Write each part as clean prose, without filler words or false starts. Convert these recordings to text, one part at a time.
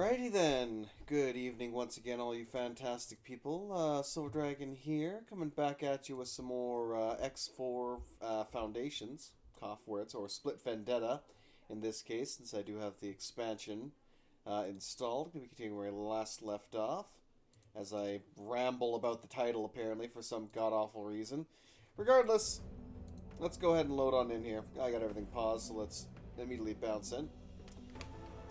Alrighty then. Good evening once again, all you fantastic people. Silver Dragon here, coming back at you with some more X4 Foundations, cough words, or Split Vendetta in this case, since I do have the expansion installed. Going to be continuing where I last left off, as I ramble about the title apparently for some god-awful reason. Regardless, let's go ahead and load on in here. I got everything paused, so let's immediately bounce in.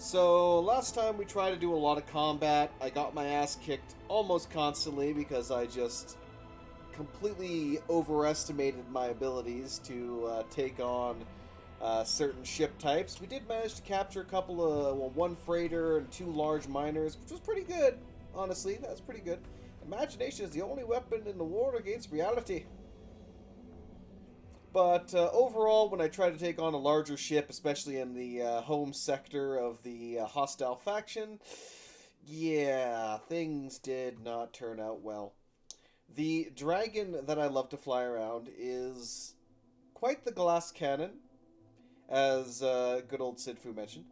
So, last time we tried to do a lot of combat. I got my ass kicked almost constantly because I just completely overestimated my abilities to take on certain ship types. We did manage to capture a couple of, well, one freighter and two large miners, which was pretty good, honestly. That's pretty good. Imagination is the only weapon in the war against reality. But overall, when I tried to take on a larger ship, especially in the home sector of the hostile faction, yeah, things did not turn out well. The dragon that I love to fly around is quite the glass cannon, as good old Sidfu mentioned.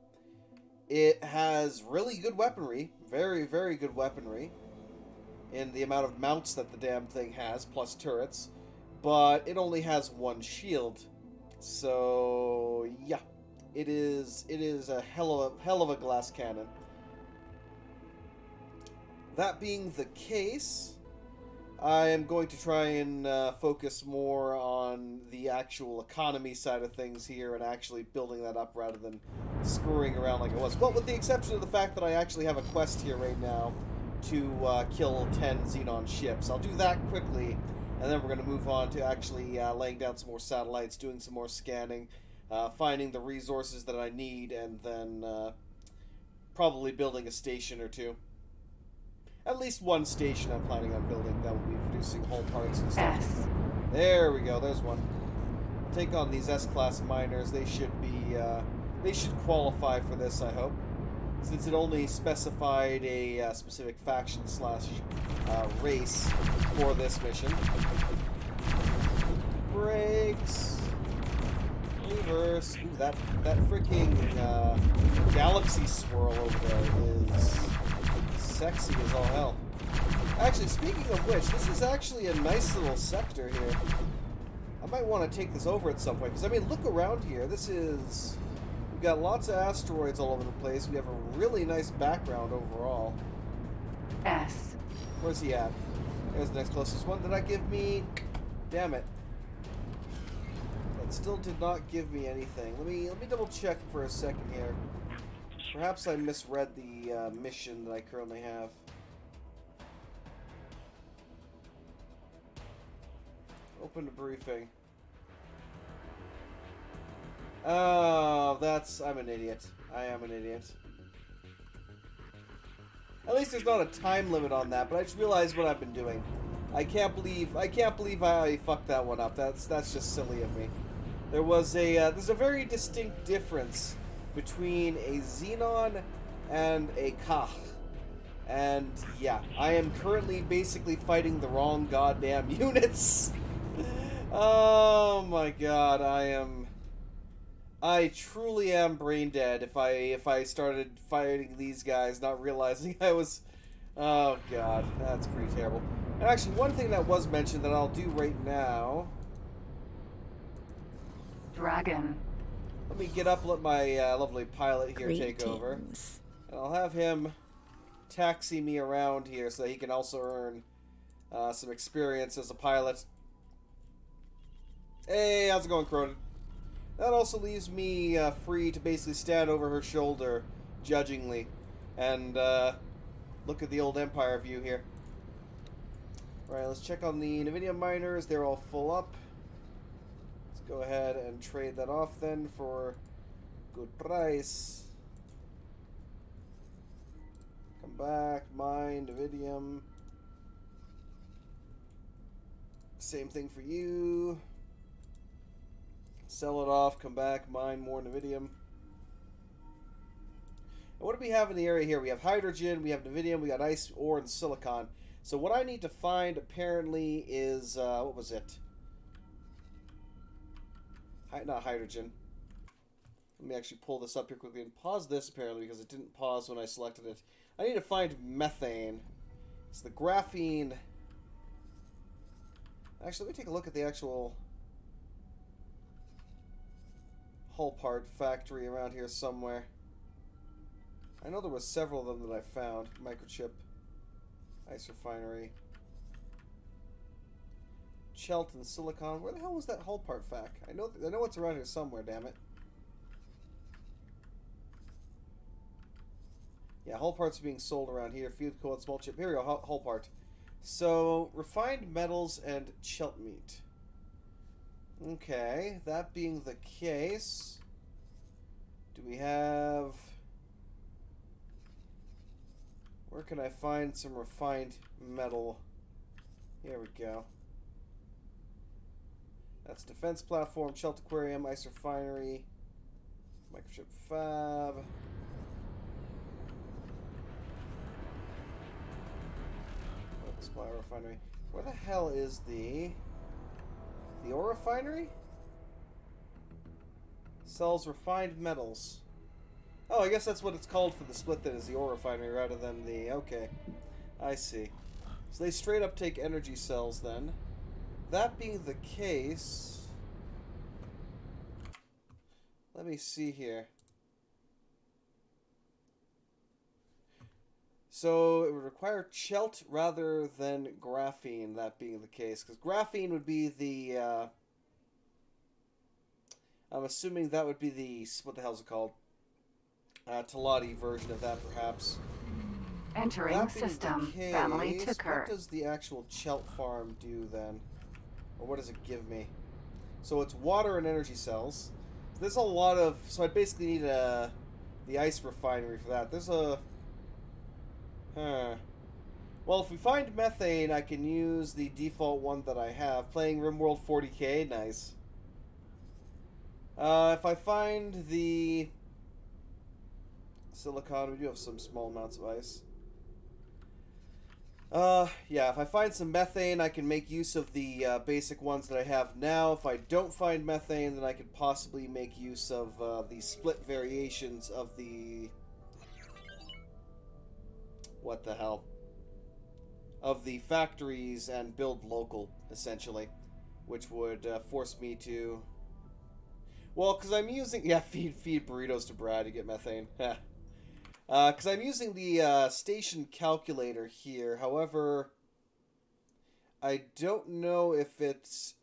It has really good weaponry, very, very good weaponry, in the amount of mounts that the damn thing has, plus turrets. But it only has one shield, so yeah, it is a hell of a glass cannon. That being the case, I am going to try and focus more on the actual economy side of things here and actually building that up rather than screwing around like it was. Well, with the exception of the fact that I actually have a quest here right now to kill 10 Xenon ships. I'll do that quickly. And then we're going to move on to actually laying down some more satellites, doing some more scanning, finding the resources that I need, and then probably building a station or two. At least one station I'm planning on building that will be producing whole parts and stuff. S. There we go, there's one. I'll take on these S-class miners. They should be, they should qualify for this, I hope. Since it only specified a specific faction slash race for this mission. Brakes. Reverse. Ooh, that freaking galaxy swirl over there is sexy as all hell. Actually, speaking of which, this is actually a nice little sector here. I might want to take this over at some point, because I mean, look around here. This is... We've got lots of asteroids all over the place. We have a really nice background overall. S. Where's he at? There's the next closest one. Did that give me... Damn it. That still did not give me anything. Let me double check for a second here. Perhaps I misread the mission that I currently have. Open the briefing. Oh, I'm an idiot. I am an idiot. At least there's not a time limit on that, but I just realized what I've been doing. I can't believe I fucked that one up. That's just silly of me. There's a very distinct difference between a Xenon and a Kach. And yeah, I am currently basically fighting the wrong goddamn units. Oh my god, I truly am brain dead if I started fighting these guys not realizing I was... Oh god, that's pretty terrible. And actually, one thing that was mentioned that I'll do right now... Dragon. Let me get up, let my lovely pilot here take over. Greetings. And I'll have him taxi me around here so that he can also earn some experience as a pilot. Hey, how's it going, Cronin? That also leaves me free to basically stand over her shoulder, judgingly, and look at the old Empire view here. Right, let's check on the NVIDIA miners. They're all full up. Let's go ahead and trade that off then for good price. Come back, mine, NVIDIA. Same thing for you. Sell it off, come back, mine more Nvidium. And what do we have in the area here? We have hydrogen, we have Nvidium, we got ice, ore, and silicon. So what I need to find apparently is, what was it? Not hydrogen. Let me actually pull this up here quickly and pause this, apparently, because it didn't pause when I selected it. I need to find methane. It's the graphene. Actually, let me take a look at the actual hull part factory around here somewhere. I know there was several of them that I found. Microchip, ice refinery, Chelton, Silicon. Where the hell was that hull part fac? I know it's around here somewhere. Damn it. Yeah, hull parts are being sold around here. Field coat, small chip. Here we go. Hull part. So refined metals and chelt meat. Okay, that being the case, do we have... Where can I find some refined metal? Here we go. That's defense platform, Chelt aquarium, ice refinery, microchip fab. Supply refinery. Where the hell is the ore refinery? Sells refined metals. Oh, I guess that's what it's called for the split then, is the ore refinery rather than the... Okay. I see. So they straight up take energy cells then. That being the case... Let me see here. So it would require chelt rather than graphene, that being the case. Because graphene would be the... I'm assuming that would be the... What the hell is it called? Talati version of that, perhaps. Entering system. Case, Family ticker. what does the actual chelt farm do then? Or what does it give me? So it's water and energy cells. So there's a lot of... So I basically need the ice refinery for that. There's a... Well, if we find methane, I can use the default one that I have. Playing RimWorld 40k, nice. If I find the silicon, we do have some small amounts of ice. Yeah, if I find some methane, I can make use of the basic ones that I have now. If I don't find methane, then I could possibly make use of the split variations of the... What the hell? Of the factories and build local, essentially. Which would force me to... Well, because I'm using... Yeah, feed burritos to Brad to get methane. Because I'm using the station calculator here. However, I don't know if it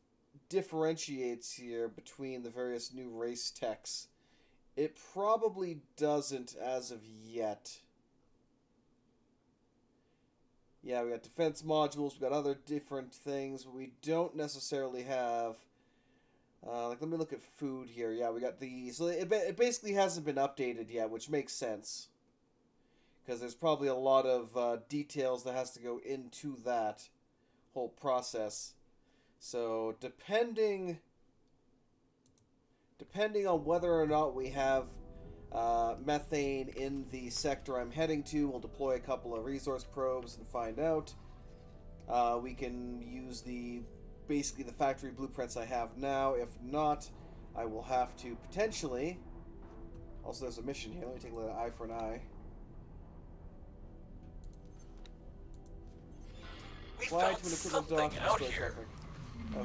differentiates here between the various new race techs. It probably doesn't as of yet. Yeah, we got defense modules, we got other different things, but we don't necessarily have... like, let me look at food here. Yeah, we got the... So it basically hasn't been updated yet, which makes sense. Because there's probably a lot of details that has to go into that whole process. So, depending on whether or not we have... methane in the sector I'm heading to. We'll deploy a couple of resource probes and find out. We can use basically the factory blueprints I have now. If not, I will have to potentially... Also, there's a mission here. Let me take a look at eye for an eye. Fly to an equipment dock and destroy traffic.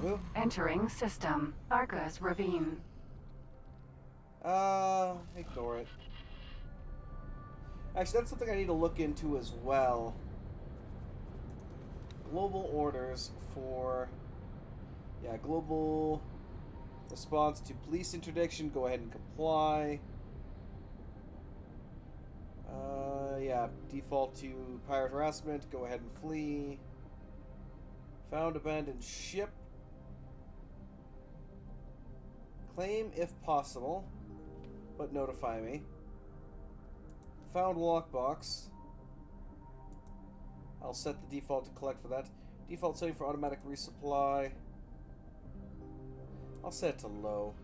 Who? Entering system. Arca's Ravine. Ignore it. Actually, that's something I need to look into as well. Global orders for... Yeah, global response to police interdiction. Go ahead and comply. Yeah, default to pirate harassment. Go ahead and flee. Found abandoned ship. Claim if possible, but notify me. Found lockbox. I'll set the default to collect for that. Default setting for automatic resupply. I'll set it to low.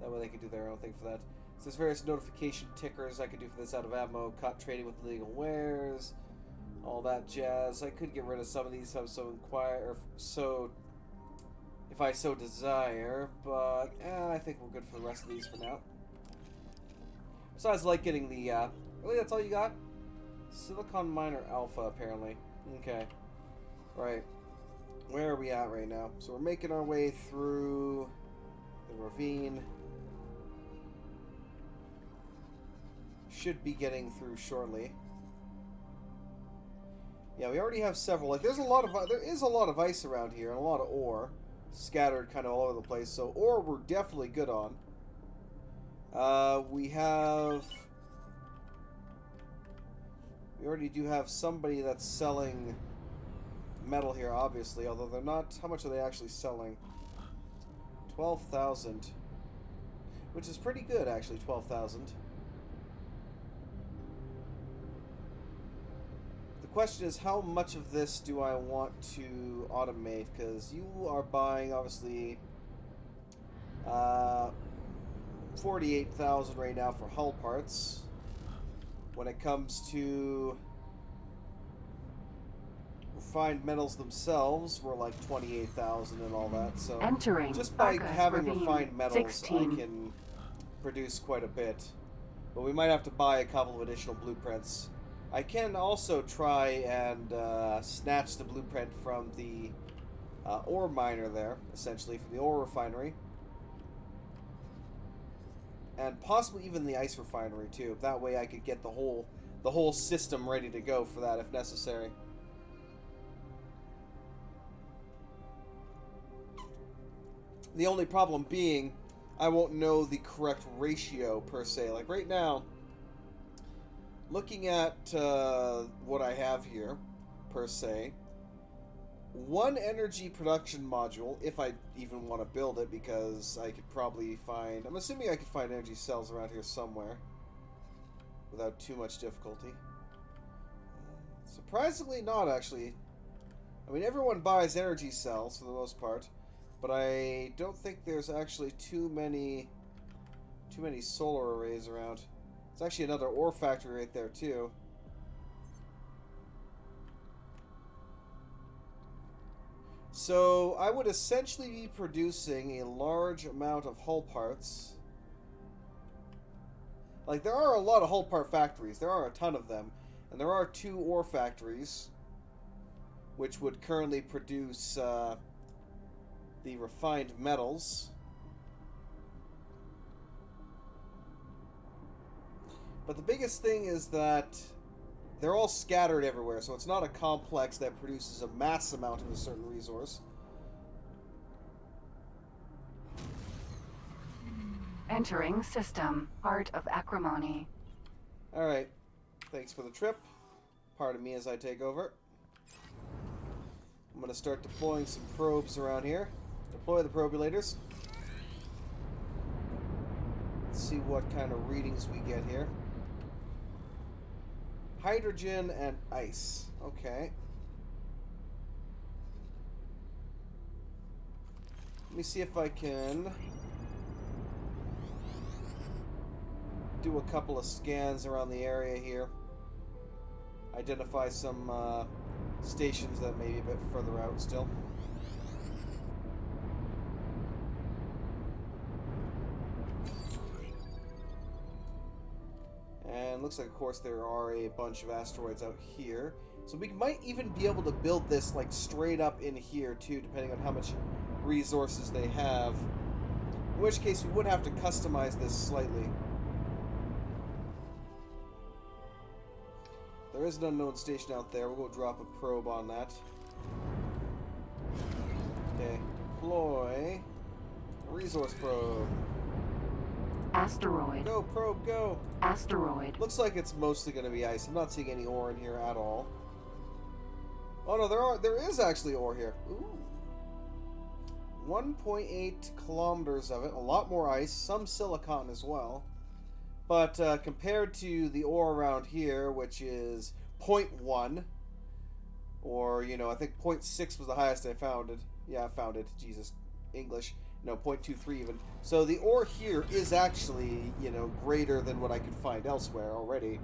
That way they can do their own thing for that. So there's various notification tickers I could do for this: out of ammo, caught trading with illegal wares, all that jazz. I could get rid of some of these, have some inquire. If if I so desire, but I think we're good for the rest of these for now. Besides, like getting the, really, that's all you got? Silicon Miner Alpha, apparently. Okay. Right. Where are we at right now? So we're making our way through the ravine. Should be getting through shortly. Yeah, we already have several. Like, there is a lot of ice around here and a lot of ore scattered kind of all over the place. So ore we're definitely good on. We already do have somebody that's selling metal here, obviously, although they're not. How much are they actually selling? 12,000, which is pretty good, actually. 12,000. The question is, how much of this do I want to automate? Because you are buying, obviously, 48,000 right now for hull parts. When it comes to refined metals themselves, we're like 28,000 and all that. So Entering just by Argus having ravine. refined metals, 16. I can produce quite a bit. But we might have to buy a couple of additional blueprints. I can also try and snatch the blueprint from the ore miner there, essentially, from the ore refinery. And possibly even the ice refinery too. That way I could get the whole system ready to go for that if necessary. The only problem being I won't know the correct ratio per se. Like right now, looking at what I have here per se, one energy production module, if I even want to build it, because I could probably find... I'm assuming I could find energy cells around here somewhere without too much difficulty. Surprisingly not, actually. I mean, everyone buys energy cells for the most part, but I don't think there's actually too many solar arrays around. There's actually another ore factory right there, too. So, I would essentially be producing a large amount of hull parts. Like, there are a lot of hull part factories. There are a ton of them. And there are 2 ore factories, which would currently produce the refined metals. But the biggest thing is that they're all scattered everywhere, so it's not a complex that produces a mass amount of a certain resource. Entering system. Art of acrimony. Alright. Thanks for the trip. Pardon me as I take over. I'm going to start deploying some probes around here. Deploy the probulators. Let's see what kind of readings we get here. Hydrogen and ice. Okay. Let me see if I can do a couple of scans around the area here. Identify some stations that may be a bit further out still. And looks like, of course, there are a bunch of asteroids out here. So we might even be able to build this, like, straight up in here, too, depending on how much resources they have. In which case, we would have to customize this slightly. There is an unknown station out there. We'll go drop a probe on that. Okay. Deploy. Resource probe. Asteroid. Go, probe, go! Asteroid. Looks like it's mostly going to be ice. I'm not seeing any ore in here at all. Oh no, there is actually ore here. Ooh. 1.8 kilometers of it. A lot more ice. Some silicon as well. But compared to the ore around here, which is 0.1, or, you know, I think 0.6 was the highest I found it. Yeah, I found it. Jesus. English. No, 0.23 even. So the ore here is actually, you know, greater than what I could find elsewhere already.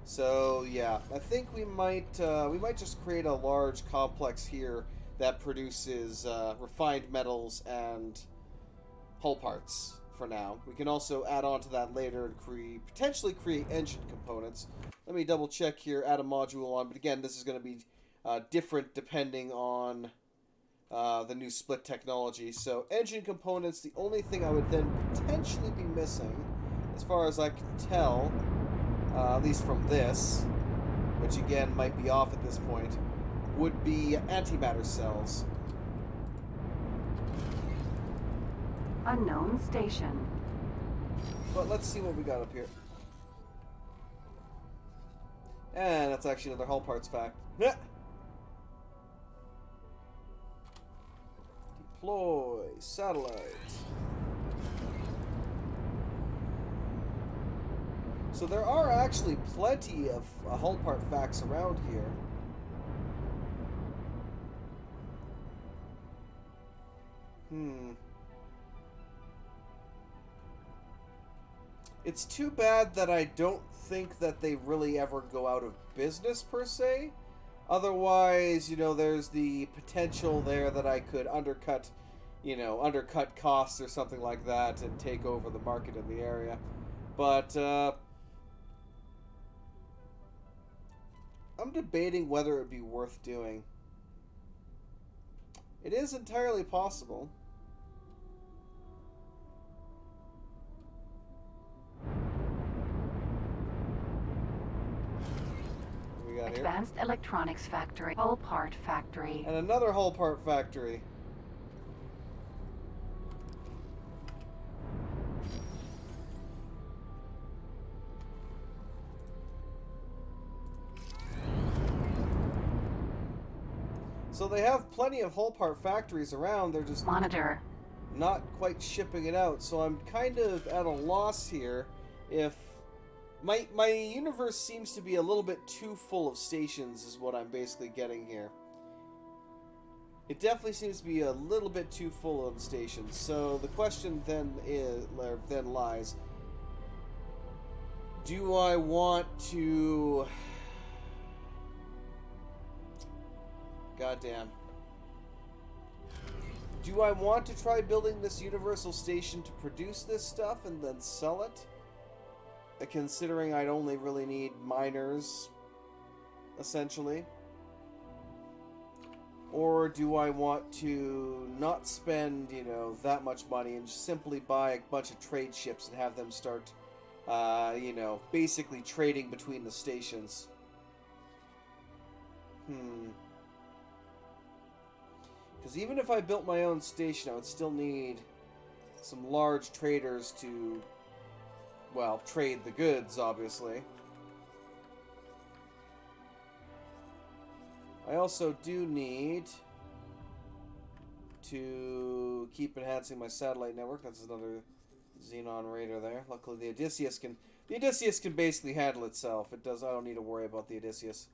So yeah, I think we might just create a large complex here that produces refined metals and hull parts for now. We can also add on to that later and potentially create engine components. Let me double check here, add a module on, but again, this is going to be different depending on the new split technology. So engine components, the only thing I would then potentially be missing, as far as I can tell, at least from this, which again might be off at this point, would be antimatter cells. Unknown station. But let's see what we got up here. And that's actually another hull parts fact. Deploy satellite. So there are actually plenty of hull part facts around here. It's too bad that I don't think that they really ever go out of business, per se. Otherwise, you know, there's the potential there that I could undercut costs or something like that and take over the market in the area. But, I'm debating whether it would be worth doing. It is entirely possible. Advanced Electronics Factory. Hull Part Factory. And another hull part factory. So they have plenty of hull part factories around. They're just Monitor. Not quite shipping it out. So I'm kind of at a loss here. If My universe seems to be a little bit too full of stations, is what I'm basically getting here. It definitely seems to be a little bit too full of stations. So the question then lies: do I want to? Goddamn. Do I want to try building this universal station to produce this stuff and then sell it? Considering I'd only really need miners, essentially. Or do I want to not spend, you know, that much money and just simply buy a bunch of trade ships and have them start, you know, basically trading between the stations? Because even if I built my own station, I would still need some large traders to, well, trade the goods, obviously. I also do need to keep enhancing my satellite network. That's another Xenon radar there. Luckily, the Odysseus can basically handle itself. It does. I don't need to worry about the Odysseus.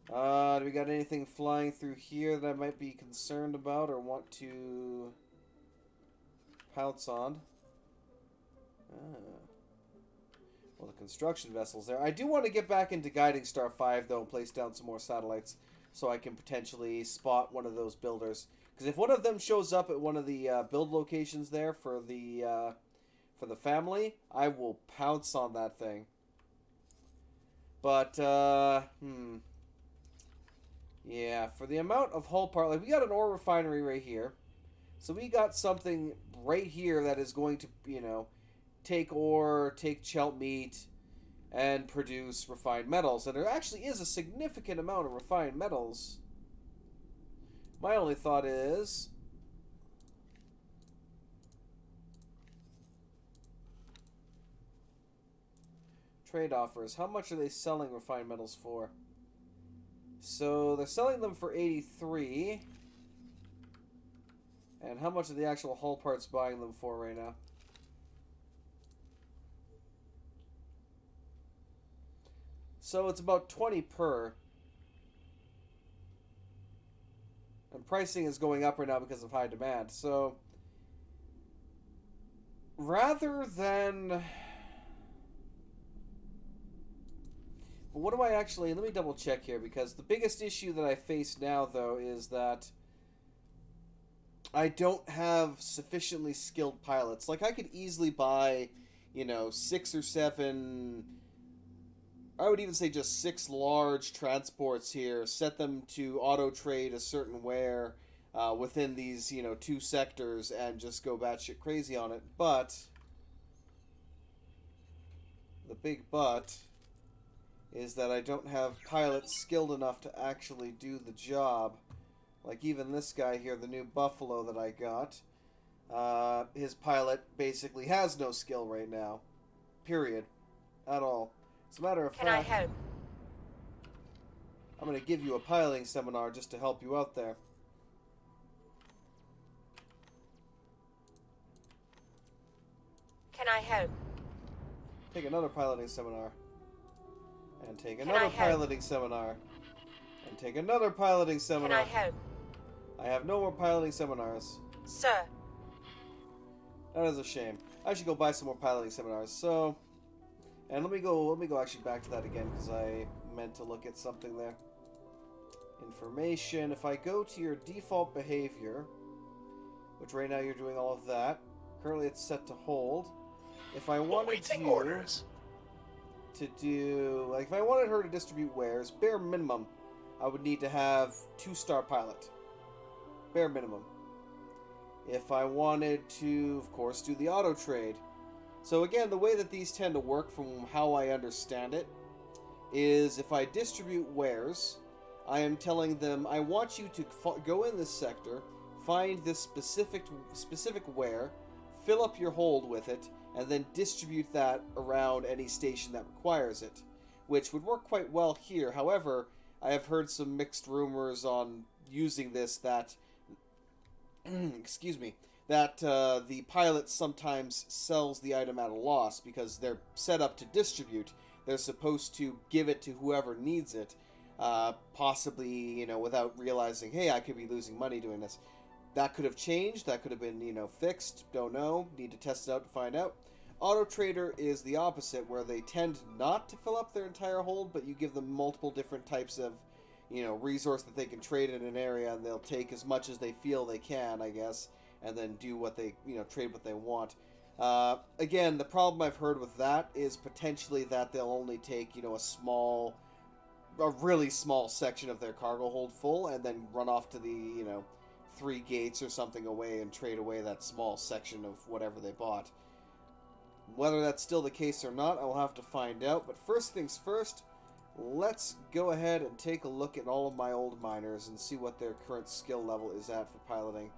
Do we got anything flying through here that I might be concerned about or want to pounce on? Well, the construction vessels there. I do want to get back into Guiding Star 5, though, and place down some more satellites so I can potentially spot one of those builders. Because if one of them shows up at one of the build locations there for the family, I will pounce on that thing. But, yeah, for the amount of hull part, like, we got an ore refinery right here. So we got something right here that is going to, you know, take ore, take chelt meat, and produce refined metals. And there actually is a significant amount of refined metals. My only thought is, trade offers. How much are they selling refined metals for? So they're selling them for 83. And how much are the actual hull parts buying them for right now? So it's about 20 per. And pricing is going up right now because of high demand. So rather than... But what do I actually... Let me double check here, because the biggest issue that I face now, though, is that I don't have sufficiently skilled pilots. Like, I could easily buy, 6 or 7... I would even say just 6 large transports here, set them to auto-trade a certain ware within these, 2 sectors, and just go batshit crazy on it. But... the big but is that I don't have pilots skilled enough to actually do the job. Like even this guy here, the new Buffalo that I got, his pilot basically has no skill right now. Period. At all. As a matter of fact... Can I help? I'm going to give you a piloting seminar just to help you out there. Can I help? Take another piloting seminar. And take another piloting seminar. And take another piloting seminar. Can I help? I have no more piloting seminars. Sir. That is a shame. I should go buy some more piloting seminars. So, and let me go actually back to that again because I meant to look at something there. Information. If I go to your default behavior, which right now you're doing all of that. Currently it's set to hold. If I wanted to do, like if I wanted her to distribute wares, bare minimum, I would need to have 2-star pilot. Bare minimum. If I wanted to, of course, do the auto trade. So again, the way that these tend to work from how I understand it is if I distribute wares, I am telling them, I want you to go in this sector, find this specific ware, fill up your hold with it, and then distribute that around any station that requires it, which would work quite well here. However, I have heard some mixed rumors on using this that, excuse me, that the pilot sometimes sells the item at a loss because they're set up to distribute. They're supposed to give it to whoever needs it, possibly, without realizing, hey, I could be losing money doing this. That could have changed. That could have been, fixed. Don't know. Need to test it out to find out. Auto Trader is the opposite, where they tend not to fill up their entire hold, but you give them multiple different types of, resource that they can trade in an area, and they'll take as much as they feel they can, I guess, and then do what they, trade what they want. Again, the problem I've heard with that is potentially that they'll only take, a really small section of their cargo hold full, and then run off to the, 3 gates or something away and trade away that small section of whatever they bought. Whether that's still the case or not, I will have to find out. But first things first, let's go ahead and take a look at all of my old miners and see what their current skill level is at for piloting.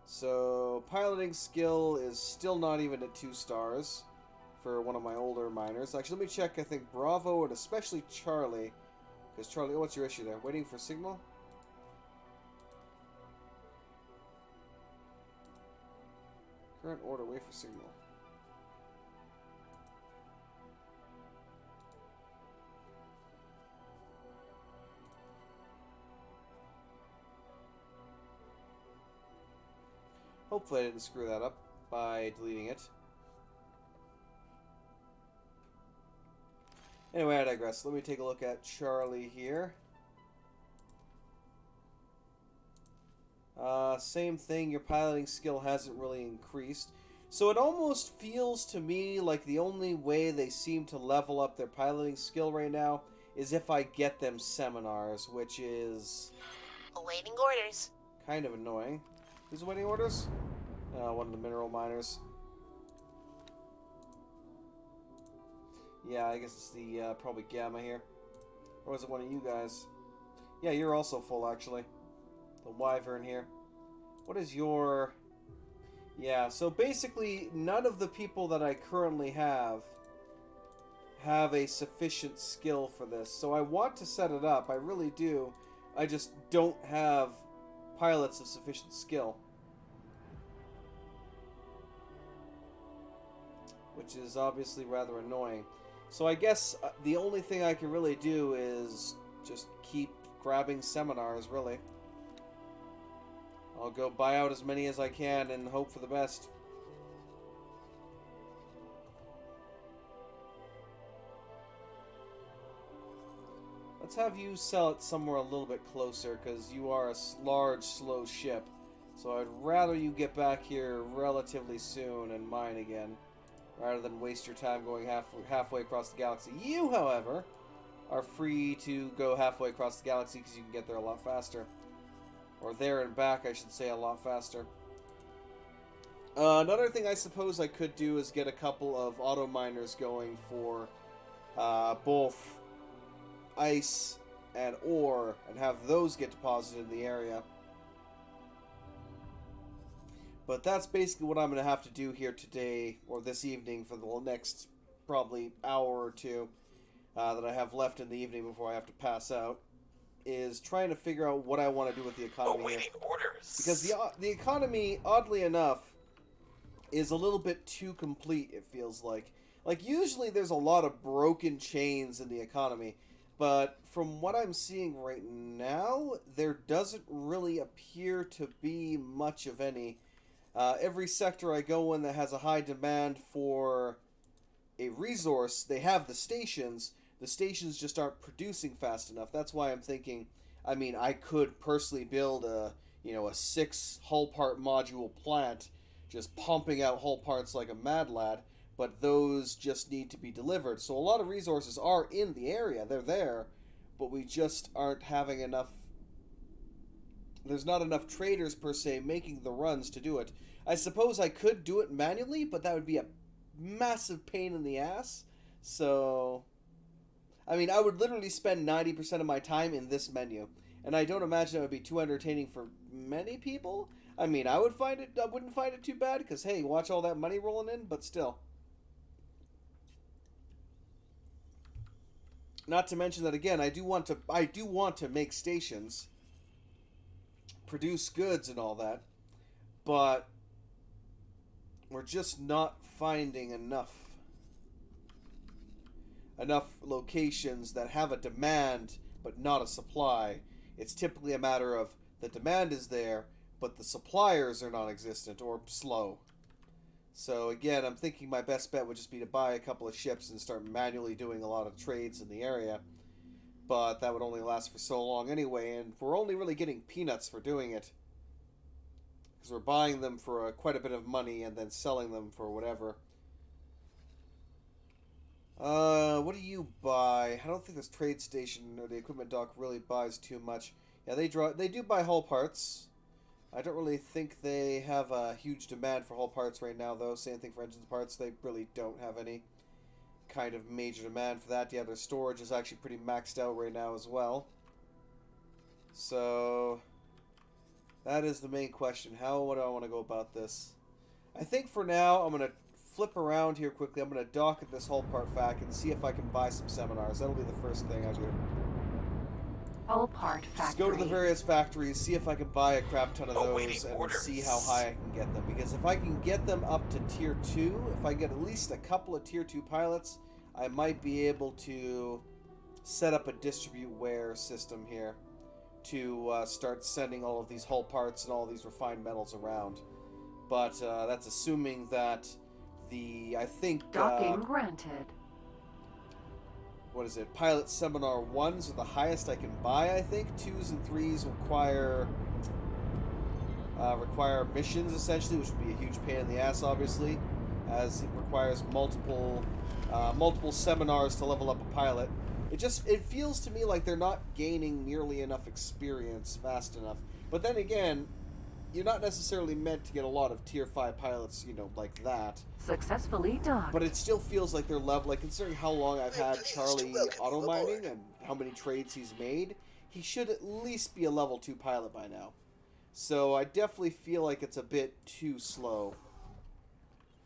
So, piloting skill is still not even at 2 stars for one of my older miners. Actually, let me check, I think, Bravo and especially Charlie. Because Charlie, what's your issue there? Waiting for signal? Current order, wait for signal. Hopefully I didn't screw that up by deleting it. Anyway, I digress. Let me take a look at Charlie here. Same thing, your piloting skill hasn't really increased. So it almost feels to me like the only way they seem to level up their piloting skill right now is if I get them seminars, which is... awaiting orders. kind of annoying. Who's awaiting orders? One of the mineral miners. Yeah, I guess it's the, probably Gamma here. Or was it one of you guys? Yeah, you're also full, actually. The Wyvern here. What is your... Yeah, so basically, none of the people that I currently have a sufficient skill for this. So I want to set it up, I really do. I just don't have pilots of sufficient skill. Which is obviously rather annoying. So I guess the only thing I can really do is just keep grabbing seminars, really. I'll go buy out as many as I can and hope for the best. Let's have you sell it somewhere a little bit closer, because you are a large, slow ship. So I'd rather you get back here relatively soon and mine again, rather than waste your time going halfway across the galaxy. You, however, are free to go halfway across the galaxy because you can get there a lot faster. Or there and back, I should say, a lot faster. Another thing I suppose I could do is get a couple of auto miners going for both ice and ore, and have those get deposited in the area. But that's basically what I'm going to have to do here today, or this evening, for the next probably hour or two that I have left in the evening before I have to pass out, is trying to figure out what I want to do with the economy here. Orders. Because the economy, oddly enough, is a little bit too complete, it feels like. Like, usually there's a lot of broken chains in the economy, but from what I'm seeing right now, there doesn't really appear to be much of any. Every sector I go in that has a high demand for a resource, they have the stations. The stations just aren't producing fast enough. That's why I'm thinking, I mean, I could personally build a 6 hull part module plant, just pumping out hull parts like a mad lad, but those just need to be delivered. So a lot of resources are in the area. They're there, but we just aren't having enough. There's not enough traders, per se, making the runs to do it. I suppose I could do it manually, but that would be a massive pain in the ass. So, I mean, I would literally spend 90% of my time in this menu. And I don't imagine it would be too entertaining for many people. I mean, I wouldn't find it too bad, because, hey, watch all that money rolling in, but still. Not to mention that, again, I do want to make stations, produce goods and all that, but we're just not finding enough locations that have a demand but not a supply. It's typically a matter of the demand is there, but the suppliers are non-existent or slow. So again, I'm thinking my best bet would just be to buy a couple of ships and start manually doing a lot of trades in the area. But that would only last for so long anyway, and we're only really getting peanuts for doing it. Because we're buying them for quite a bit of money and then selling them for whatever. What do you buy? I don't think this trade station or the equipment dock really buys too much. Yeah, they do buy hull parts. I don't really think they have a huge demand for hull parts right now, though. Same thing for engine parts. They really don't have any kind of major demand for that. Yeah, their storage is actually pretty maxed out right now as well. So that is the main question. What do I want to go about this? I think for now, I'm going to flip around here quickly. I'm going to dock at this hull part fac and see if I can buy some seminars. That'll be the first thing I do. Hull part factory. Just go to the various factories, see if I can buy a crap ton of those, and see how high I can get them. Because if I can get them up to Tier 2, if I get at least a couple of Tier 2 pilots, I might be able to set up a distribute-ware system here to start sending all of these hull parts and all of these refined metals around. But that's assuming that I think... Docking granted. What is it? Pilot Seminar 1s are the highest I can buy, I think. 2s and 3s require missions, essentially, which would be a huge pain in the ass, obviously, as it requires multiple seminars to level up a pilot. It feels to me like they're not gaining nearly enough experience fast enough. But then again, you're not necessarily meant to get a lot of Tier 5 pilots, like that. Successfully docked. But it still feels like they're level. Considering how long I've had Charlie auto mining and how many trades he's made, he should at least be a level 2 pilot by now. So I definitely feel like it's a bit too slow.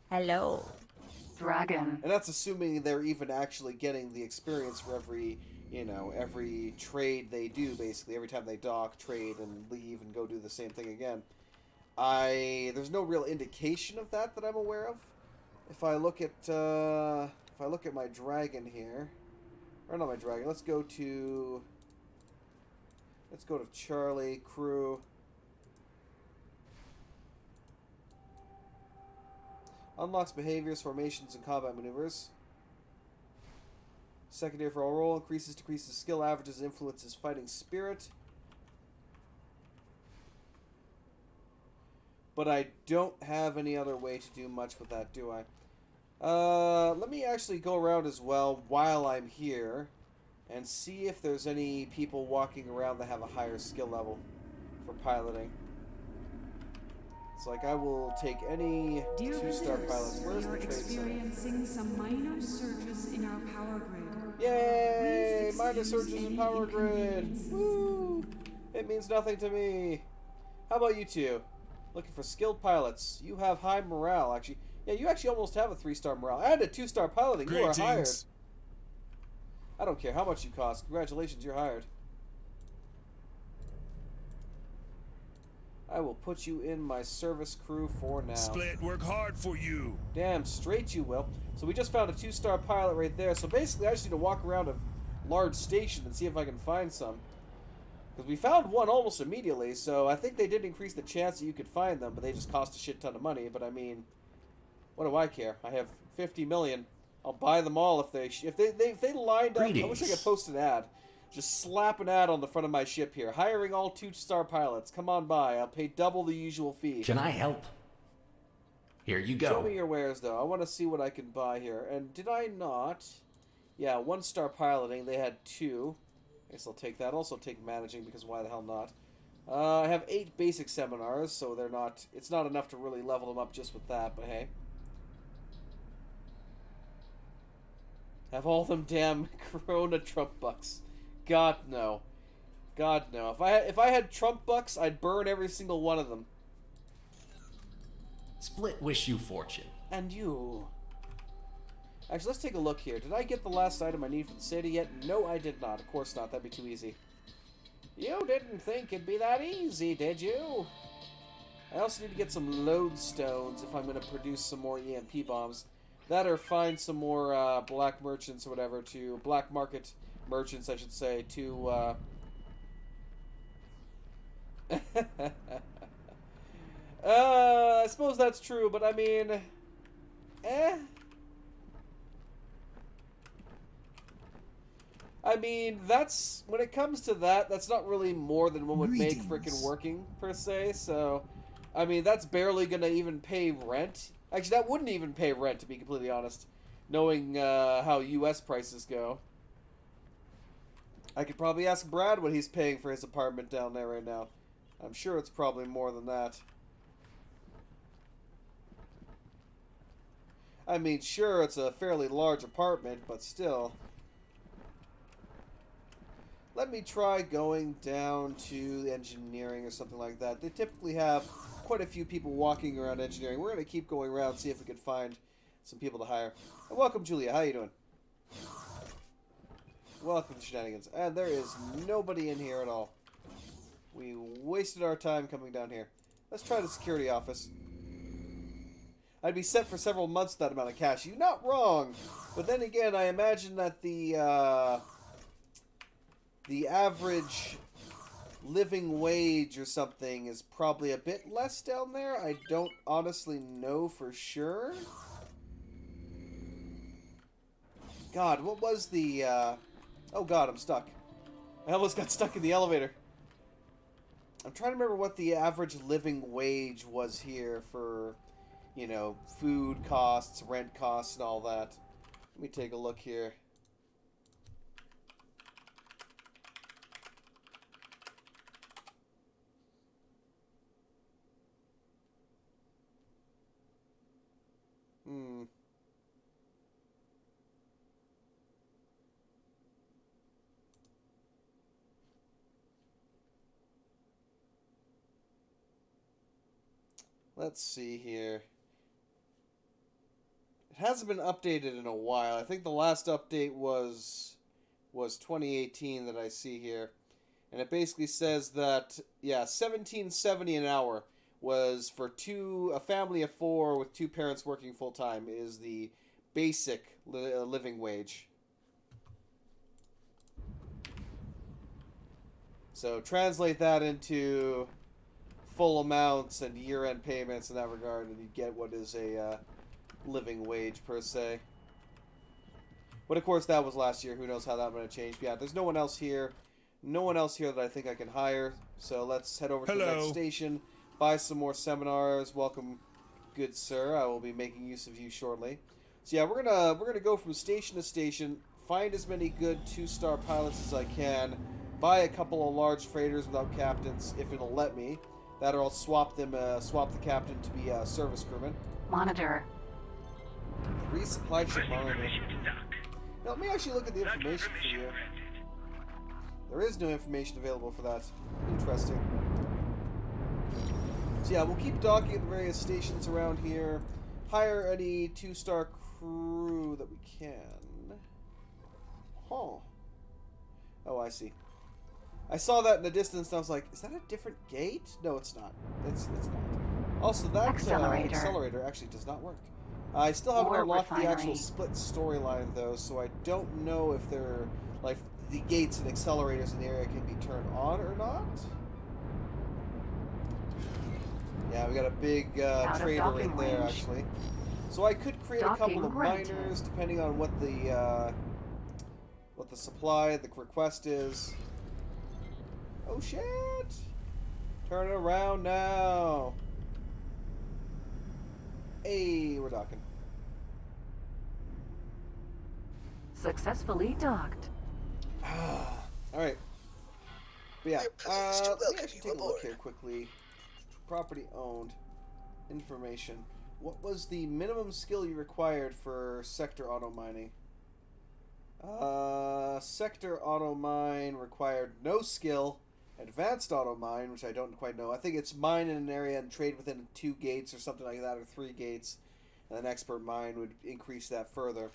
Hello. Dragon. And that's assuming they're even actually getting the experience for every trade they do, basically. Every time they dock, trade, and leave, and go do the same thing again. There's no real indication of that I'm aware of. If I look at my dragon here, or not my dragon, let's go to Charlie crew. Unlocks behaviors, formations, and combat maneuvers. Secondary for all roll. Decreases skill averages, influences fighting spirit. But I don't have any other way to do much with that, do I? Let me actually go around as well while I'm here and see if there's any people walking around that have a higher skill level for piloting. It's like I will take any Dear 2-star visitors, pilots. Where's we the are trade center? experiencing some minor surges in our power grid. Yay! Please Minor excuse surges in any power grid! inconveniences. Woo! It means nothing to me. How about you two? Looking for skilled pilots. You have high morale, actually. Yeah, you actually almost have a 3-star morale. And a 2-star piloting. You are hired. I don't care how much you cost. Congratulations, you're hired. I will put you in my service crew for now. Split, work hard for you. Damn straight you will. So we just found a 2-star pilot right there. So basically I just need to walk around a large station and see if I can find some. Because we found one almost immediately, so I think they did increase the chance that you could find them, but they just cost a shit ton of money. But I mean, what do I care? I have 50 million. I'll buy them all if they lined up. I wish I could post an ad. Just slap an ad on the front of my ship here. Hiring all 2-star pilots. Come on by. I'll pay double the usual fee. Can I help? Here you go. Show me your wares, though. I want to see what I can buy here. And did I not? Yeah, 1-star piloting. They had 2. I guess I'll take that. Also take managing, because why the hell not? I have 8 basic seminars, so they're not... It's not enough to really level them up just with that, but hey. Have all them damn Corona Trump bucks. God, no. God, no. If I had Trump bucks, I'd burn every single one of them. Split wish you fortune. And you. Actually, let's take a look here. Did I get the last item I need for the city yet? No, I did not. Of course not. That'd be too easy. You didn't think it'd be that easy, did you? I also need to get some lodestones if I'm going to produce some more EMP bombs. That or find some more black merchants or whatever to... Black market merchants, I should say, to... I suppose that's true, but I mean... I mean, that's... When it comes to that, that's not really more than one would make frickin' working, per se, so... I mean, that's barely gonna even pay rent. Actually, that wouldn't even pay rent, to be completely honest. Knowing how US prices go. I could probably ask Brad what he's paying for his apartment down there right now. I'm sure it's probably more than that. I mean, sure, it's a fairly large apartment, but still. Let me try going down to engineering or something like that. They typically have quite a few people walking around engineering. We're going to keep going around, see if we can find some people to hire. And welcome, Julia. How you doing? Welcome to Shenanigans. And there is nobody in here at all. We wasted our time coming down here. Let's try the security office. I'd be set for several months with that amount of cash. You're not wrong. But then again, I imagine that the average living wage or something is probably a bit less down there. I don't honestly know for sure. God, what was the... Oh god, I'm stuck. I almost got stuck in the elevator. I'm trying to remember what the average living wage was here for, you know, food costs, rent costs, and all that. Let me take a look here. Let's see here. It hasn't been updated in a while. I think the last update was 2018 that I see here. And it basically says that, yeah, $17.70 an hour was for a family of 4 with 2 parents working full-time is the basic living wage. So translate that into full amounts and year-end payments in that regard, and you get what is a living wage per se. But of course, that was last year. Who knows how that might have changed. But yeah, there's no one else here. No one else here that I think I can hire. So let's head over to the next station. Buy some more seminars. Welcome, good sir. I will be making use of you shortly. So yeah, we're gonna go from station to station. Find as many good 2-star pilots as I can. Buy a couple of large freighters without captains, if it'll let me. That or I'll swap them. Swap the captain to be service crewman. Monitor. Resupply ship monitor. Now, let me actually look at the information for you. There is no information available for that. Interesting. So yeah, we'll keep docking at the various stations around here. Hire any 2-star crew that we can. Huh. Oh, I see. I saw that in the distance and I was like, is that a different gate? No, it's not. It's not. Also, that accelerator actually does not work. I still haven't unlocked the actual split storyline though, so I don't know if they're like the gates and accelerators in the area can be turned on or not. Yeah, we got a big trader right there actually. So I could create a couple of miners depending on what the supply, the request is. Oh shit! Turn it around now. Hey, we're docking. Successfully docked. Alright. But yeah, let me actually take a look here quickly. Property owned. Information. What was the minimum skill you required for sector auto mining? Sector auto mine required no skill. Advanced auto mine, which I don't quite know. I think it's mine in an area and trade within 2 gates or something like that, or 3 gates. And an expert mine would increase that further.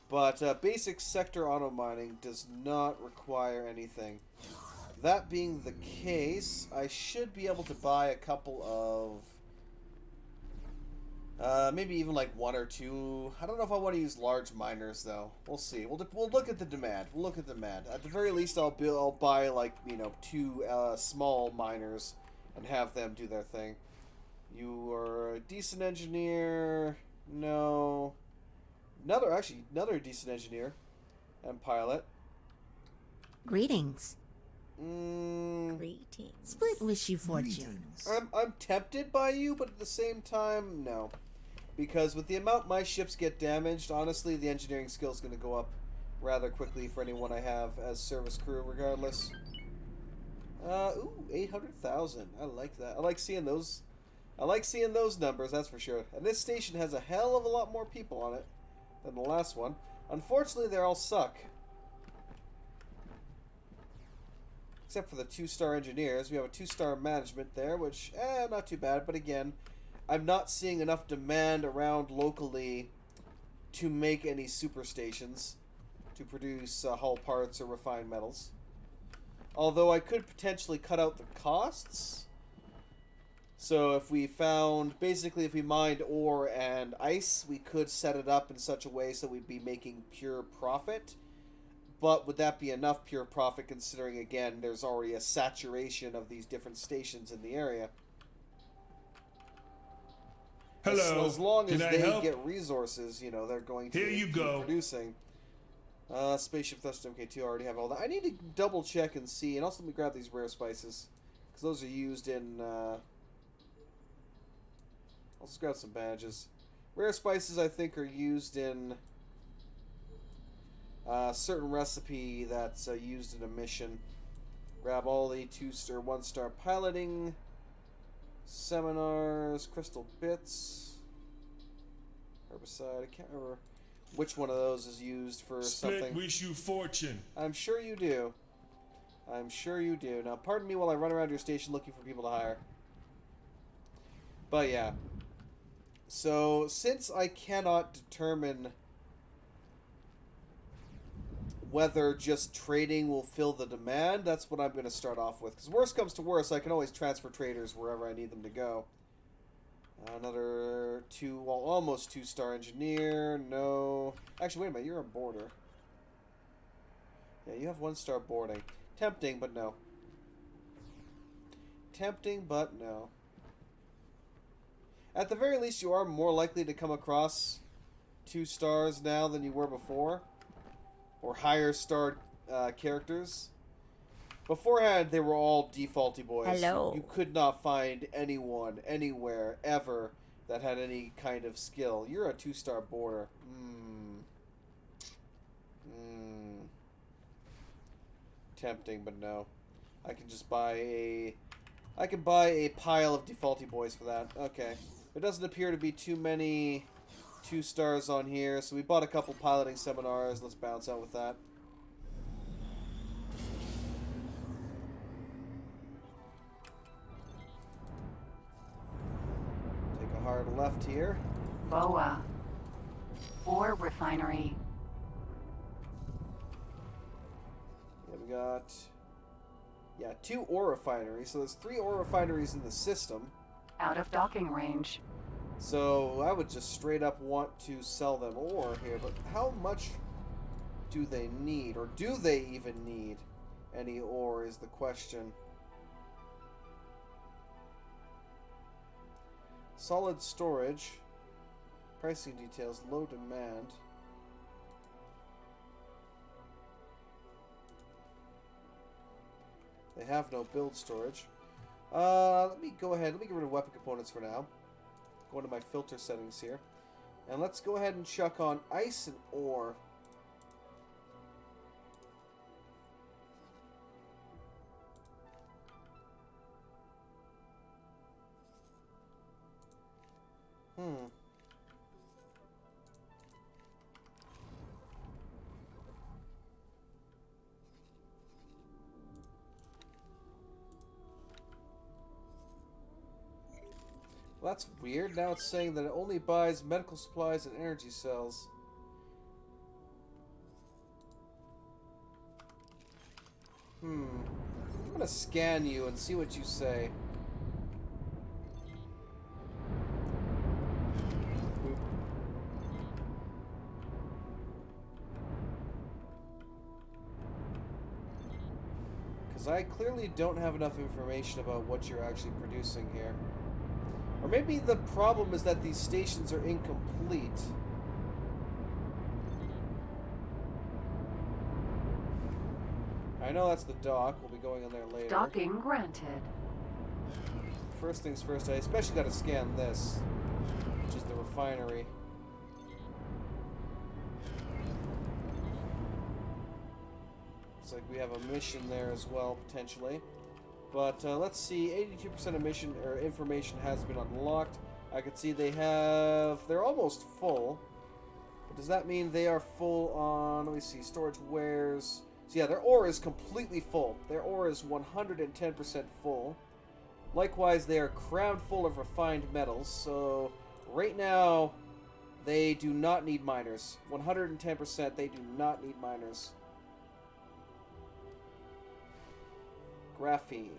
But basic sector auto mining does not require anything. That being the case, I should be able to buy a couple of maybe even like 1 or 2. I don't know if I want to use large miners though. We'll see. We'll look at the demand. We'll look at the demand. At the very least, I'll buy like 2 small miners and have them do their thing. You are a decent engineer. No. Another decent engineer and pilot. Greetings. Greetings. Split wish you fortune. I'm tempted by you, but at the same time, no. Because with the amount my ships get damaged, honestly, the engineering skill is going to go up rather quickly for anyone I have as service crew, regardless. Ooh, 800,000. I like that. I like seeing those. I like seeing those numbers, that's for sure. And this station has a hell of a lot more people on it than the last one. Unfortunately, they all suck. Except for the 2-star engineers. We have a 2-star management there, which, not too bad. But again, I'm not seeing enough demand around locally to make any super stations to produce hull parts or refined metals. Although I could potentially cut out the costs. So if we found, basically if we mined ore and ice, we could set it up in such a way so we'd be making pure profit. But would that be enough pure profit considering, again, there's already a saturation of these different stations in the area? Hello. As long as they help? get resources, they're going to keep producing. Spaceship Thrust MK2, I already have all that. I need to double check and see, and also let me grab these rare spices. Because those are used in, I'll just grab some badges. Rare spices, I think, are used in a certain recipe that's used in a mission. Grab all the 2-star, 1-star piloting, seminars, crystal bits, herbicide. I can't remember which one of those is used for something. Wish you fortune. I'm sure you do. I'm sure you do. Now, pardon me while I run around your station looking for people to hire. But yeah. So, since I cannot determine whether just trading will fill the demand, that's what I'm going to start off with. Because worst comes to worst, I can always transfer traders wherever I need them to go. Another almost 2-star engineer. No. Actually, wait a minute. You're a boarder. Yeah, you have 1-star boarding. Tempting, but no. Tempting, but no. At the very least, you are more likely to come across 2 stars now than you were before. or higher starred characters. Beforehand, they were all defaulty boys. Hello. You could not find anyone, anywhere, ever, that had any kind of skill. You're a 2-star boarder. Tempting, but no. I can just buy a... I can buy a pile of defaulty boys for that. Okay. There doesn't appear to be too many 2-stars on here, so we bought a couple piloting seminars. Let's bounce out with that. Take a hard left here. Boa. Ore refinery. Yeah, we got... Yeah, 2 ore refineries. So there's 3 ore refineries in the system. Out of docking range. So I would just straight up want to sell them ore here, but how much do they need? Or do they even need any ore is the question. Solid storage. Pricing details, low demand. They have no build storage. Let me go ahead. Let me get rid of weapon components for now. Go into my filter settings here. And let's go ahead and chuck on ice and ore. Well, that's weird. Now it's saying that it only buys medical supplies and energy cells. I'm gonna scan you and see what you say. Because I clearly don't have enough information about what you're actually producing here. Or maybe the problem is that these stations are incomplete. I know that's the dock. We'll be going in there later. Docking granted. First things first, I especially got to scan this, which is the refinery. Looks like we have a mission there as well, potentially. But let's see, 82% of mission or information has been unlocked. I can see they're almost full. But does that mean they are full on, let me see, storage wares. So yeah, their ore is completely full. Their ore is 110% full. Likewise, they are crowned full of refined metals. So right now, they do not need miners. 110%, they do not need miners. Graphene.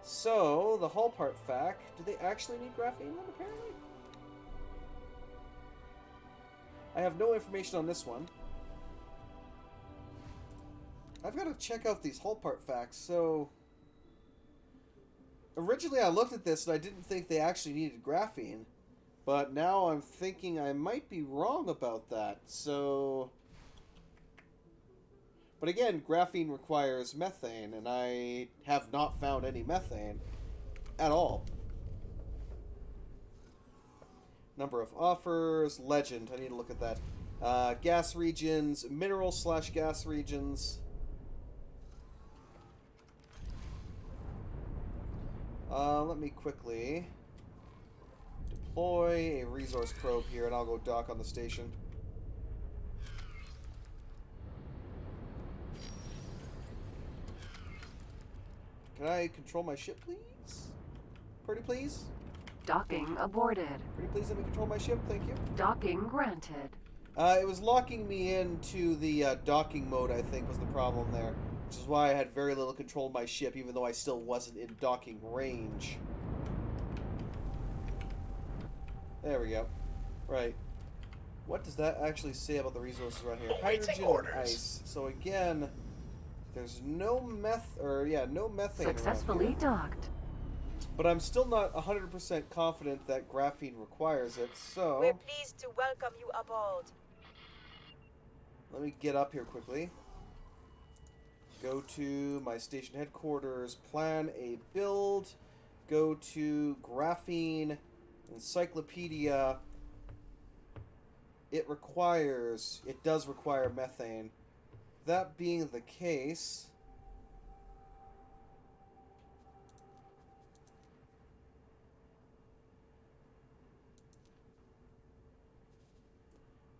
So, the hull part fact, do they actually need graphene then, apparently? I have no information on this one. I've got to check out these hull part facts, so... Originally I looked at this and I didn't think they actually needed graphene, but now I'm thinking I might be wrong about that, so... But again, graphene requires methane, and I have not found any methane at all. Number of offers, legend, I need to look at that. Gas regions, mineral/gas regions. Let me quickly deploy a resource probe here, and I'll go dock on the station. Can I control my ship, please? Pretty please? Docking aborted. Pretty please let me control my ship, thank you. Docking granted. It was locking me into the docking mode, I think, was the problem there. Which is why I had very little control of my ship, even though I still wasn't in docking range. There we go. Right. What does that actually say about the resources around here? Hydrogen and ice. So again, there's no no methane Successfully around here. docked. But I'm still not 100% confident that graphene requires it, so... We're pleased to welcome you aboard. Let me get up here quickly. Go to my station headquarters, plan a build, go to graphene, encyclopedia. It does require methane. That being the case,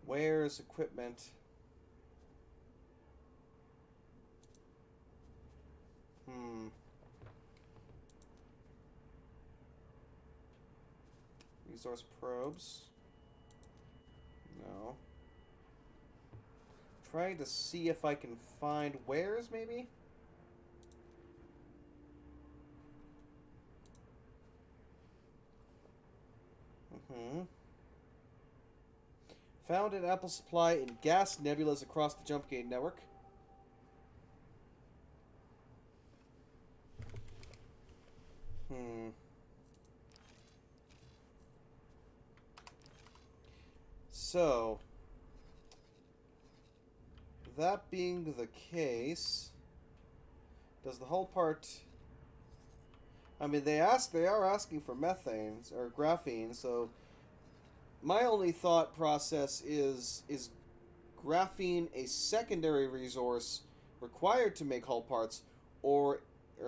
where's equipment? Resource probes. No. Trying to see if I can find wares, maybe? Found an ample supply in gas nebulas across the jump gate network. So, that being the case, does the whole part... I mean, they are asking for methane, or graphene, so my only thought process is graphene a secondary resource required to make hull parts, or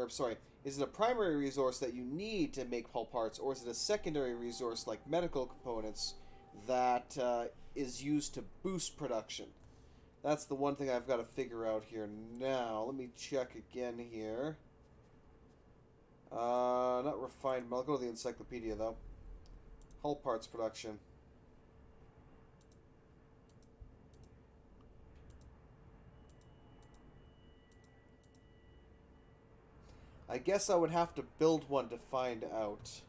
sorry, is it a primary resource that you need to make hull parts, or is it a secondary resource like medical components that is used to boost production? That's the one thing I've got to figure out here now. Let me check again here. Not refined. I'll go to the encyclopedia, though. Hull parts production. I guess I would have to build one to find out.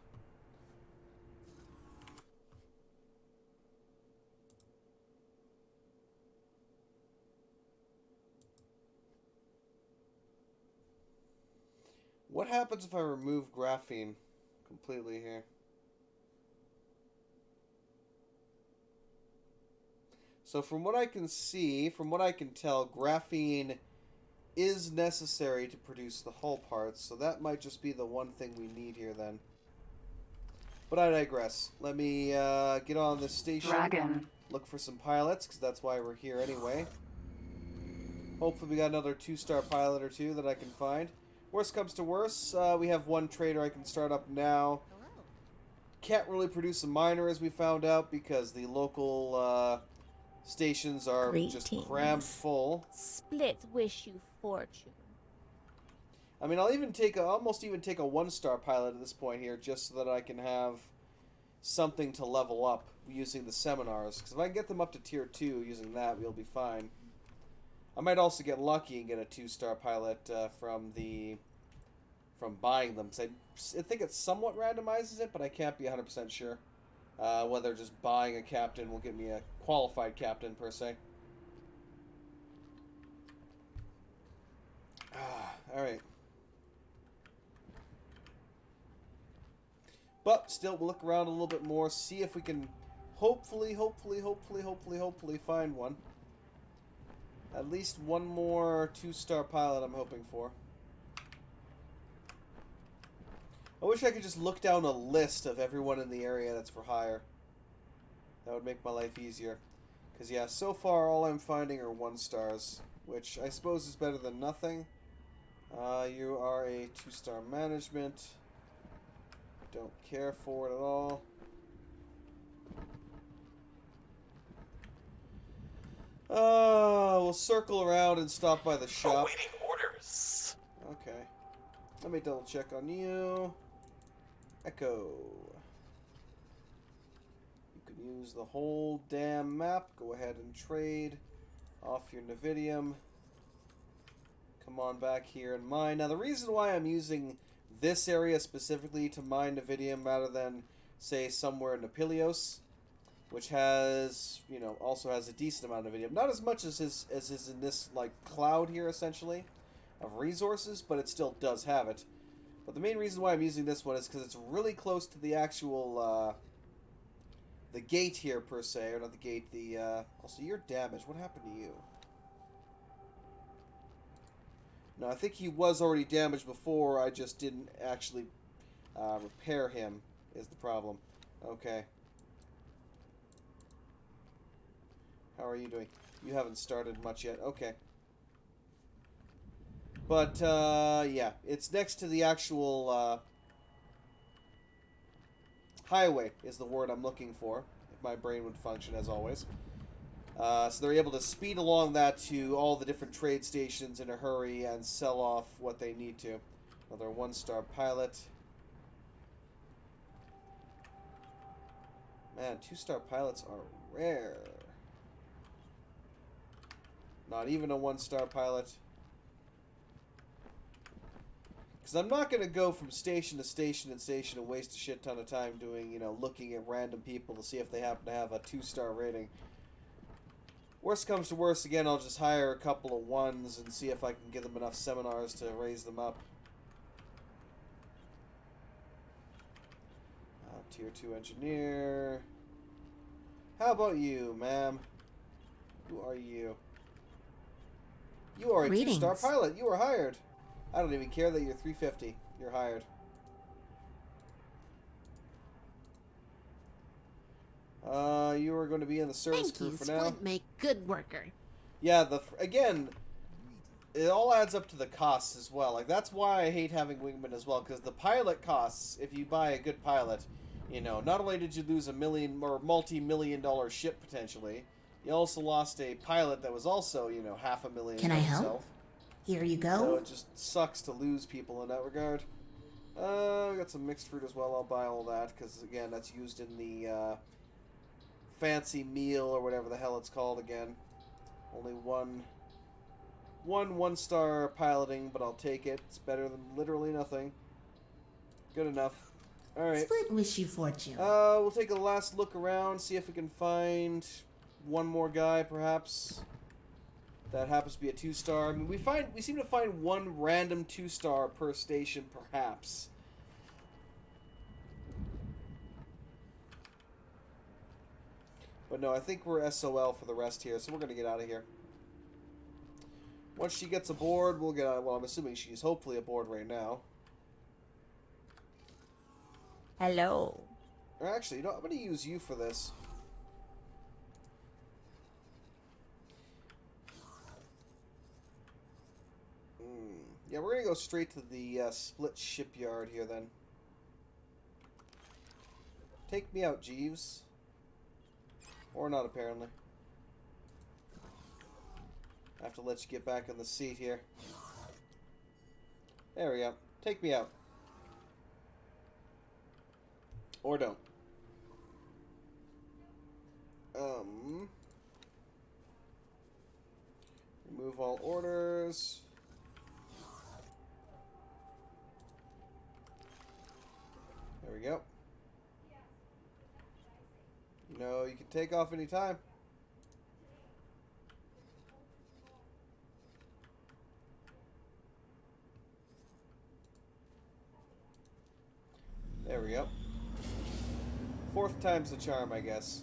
What happens if I remove graphene completely here? So from what I can see, from what I can tell, graphene is necessary to produce the hull parts, so that might just be the one thing we need here then. But I digress. Let me get on this station. Dragon. Look for some pilots, because that's why we're here anyway. Hopefully we got another 2-star pilot or two that I can find. Worst comes to worst, we have one trader I can start up now. Can't really produce a miner, as we found out, because the local stations are just crammed full. Split wish you fortune. I mean, I'll almost even take a 1-star pilot at this point here, just so that I can have something to level up using the seminars. Because if I can get them up to tier 2 using that, we'll be fine. I might also get lucky and get a 2-star pilot from buying them. Cause I think it somewhat randomizes it, but I can't be 100% sure whether just buying a captain will get me a qualified captain per se. All right. But still, we'll look around a little bit more, see if we can hopefully find one. At least one more 2-star pilot I'm hoping for. I wish I could just look down a list of everyone in the area that's for hire. That would make my life easier. Because, yeah, so far all I'm finding are 1-stars, which I suppose is better than nothing. You are a 2-star management. Don't care for it at all. We'll circle around and stop by the shop. Awaiting orders. Okay. Let me double check on you. Echo. You can use the whole damn map. Go ahead and trade off your Navidium. Come on back here and mine. Now, the reason why I'm using this area specifically to mine Navidium rather than, say, somewhere in Napilios, which has, you know, also has a decent amount of Navidium. Not as much as is in this, like, cloud here, essentially, of resources, but it still does have it. But the main reason why I'm using this one is because it's really close to the actual the gate here, per se. Or not the gate, the... Also, you're damaged. What happened to you? No, I think he was already damaged before. I just didn't actually repair him, is the problem. Okay. How are you doing? You haven't started much yet. Okay. But, yeah. It's next to the actual, highway is the word I'm looking for. If my brain would function, as always. So they're able to speed along that to all the different trade stations in a hurry and sell off what they need to. Another 1-star pilot. Man, 2-star pilots are rare. Not even a 1-star pilot. Because I'm not going to go from station to station and station and waste a shit ton of time doing, you know, looking at random people to see if they happen to have a 2-star rating. Worst comes to worst, again, I'll just hire a couple of 1s and see if I can give them enough seminars to raise them up. Tier 2 engineer. How about you, ma'am? Who are you? You are a 2-star pilot. You are hired. I don't even care that you're 350. You're hired. You are going to be in the service crew for now. Would make good worker. Yeah, again, it all adds up to the costs as well. Like, that's why I hate having wingmen as well, because the pilot costs, if you buy a good pilot, you know, not only did you lose a million or multi-million-dollar ship potentially, you also lost a pilot that was also, you know, $500,000. Can I help? Here you go. So it just sucks to lose people in that regard. We got some mixed fruit as well. I'll buy all that because again, that's used in the fancy meal or whatever the hell it's called again. Only one 1-star piloting, but I'll take it. It's better than literally nothing. Good enough. All right. Split wish you fortune. We'll take a last look around, see if we can find one more guy, perhaps. That happens to be a 2-star. I mean, we seem to find one random 2-star per station, perhaps. But no, I think we're SOL for the rest here, so we're gonna get out of here. Once she gets aboard, we'll get out. Well, I'm assuming she's hopefully aboard right now. Hello. Or actually, you know, I'm gonna use you for this. Yeah, we're gonna go straight to the split shipyard here then. Take me out, Jeeves. Or not, apparently. I have to let you get back in the seat here. There we go. Take me out. Or don't. Remove all orders. There we go. No, you can take off any time. There we go. 4th time's the charm, I guess.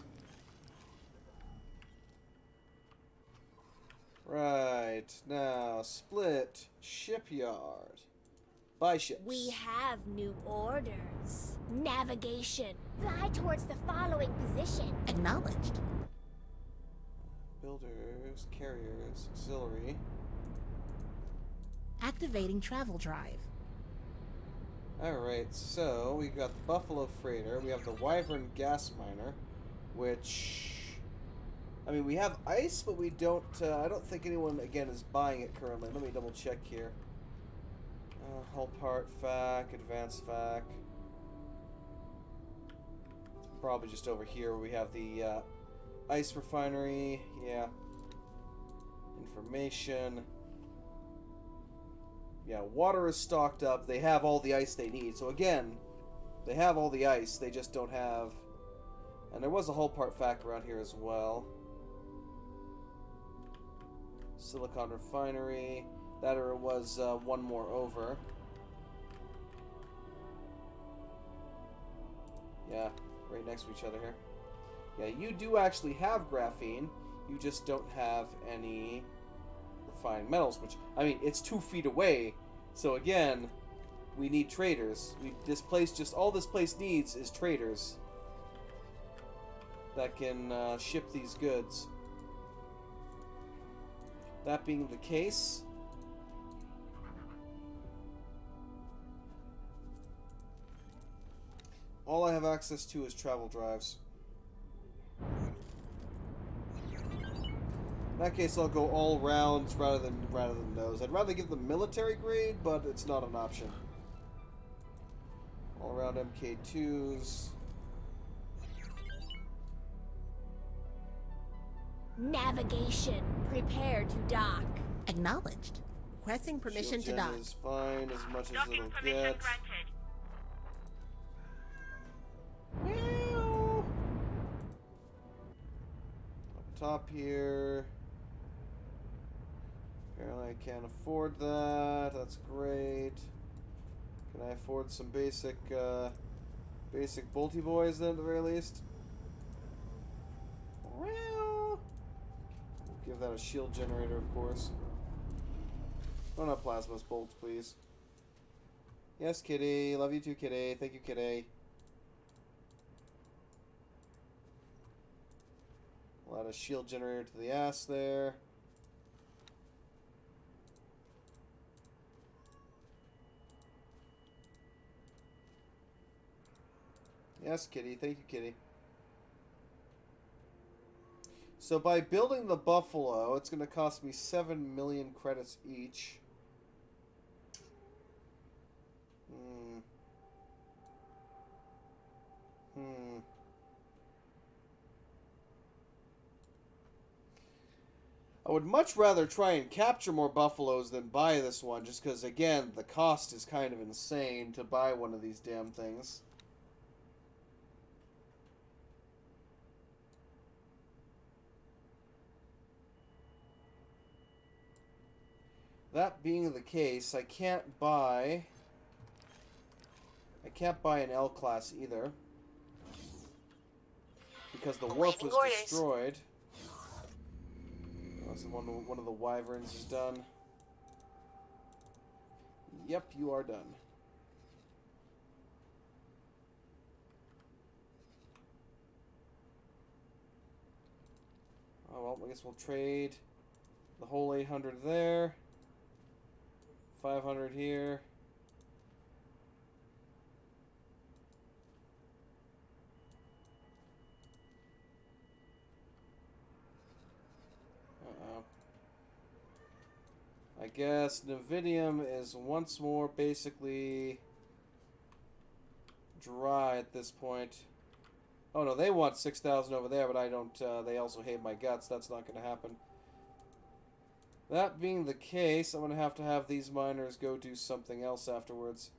Right, now, split shipyard. Buy ships. We have new orders. Navigation. Fly towards the following position. Acknowledged. Builders, carriers, auxiliary. Activating travel drive. Alright, so we've got the Buffalo Freighter, we have the Wyvern Gas Miner, which... I mean, we have ice, but we don't... I don't think anyone, again, is buying it currently. Let me double check here. Hull part, FAC, advanced FAC. Probably just over here where we have the ice refinery. Yeah. Information. Yeah, water is stocked up. They have all the ice they need. So again, they have all the ice. They just don't have... And there was a hull part FAC around here as well. Silicon refinery. That or it was one more over. Yeah, right next to each other here. Yeah, you do actually have graphene. You just don't have any refined metals, which, I mean, it's 2 feet away. So again, we need traders. All this place needs is traders that can ship these goods. That being the case, all I have access to is travel drives. In that case, I'll go all rounds rather than those. I'd rather give them military grade, but it's not an option. All around MK2s. Navigation. Prepare to dock. Acknowledged. Requesting permission to dock. Is fine as much as it'll get. Meow. Up top here. Apparently I can't afford that. That's great. Can I afford some basic bolty boys then at the very least? Well, give that a shield generator, of course. Oh, not plasma bolts, please. Yes, kitty. Love you too, kitty. Thank you, kitty. We'll add a shield generator to the ass there. Yes, kitty. Thank you, kitty. So by building the buffalo, it's going to cost me 7 million credits each. I would much rather try and capture more buffaloes than buy this one, just because, again, the cost is kind of insane to buy one of these damn things. That being the case, I can't buy an L class either, because the wharf was destroyed. So one of the wyverns is done. Yep, you are done. Oh well, I guess we'll trade the whole 800 there. 500 here. I guess Nevidium is once more basically dry at this point. Oh no, they want 6,000 over there, but I don't, they also hate my guts. That's not going to happen. That being the case, I'm going to have these miners go do something else afterwards.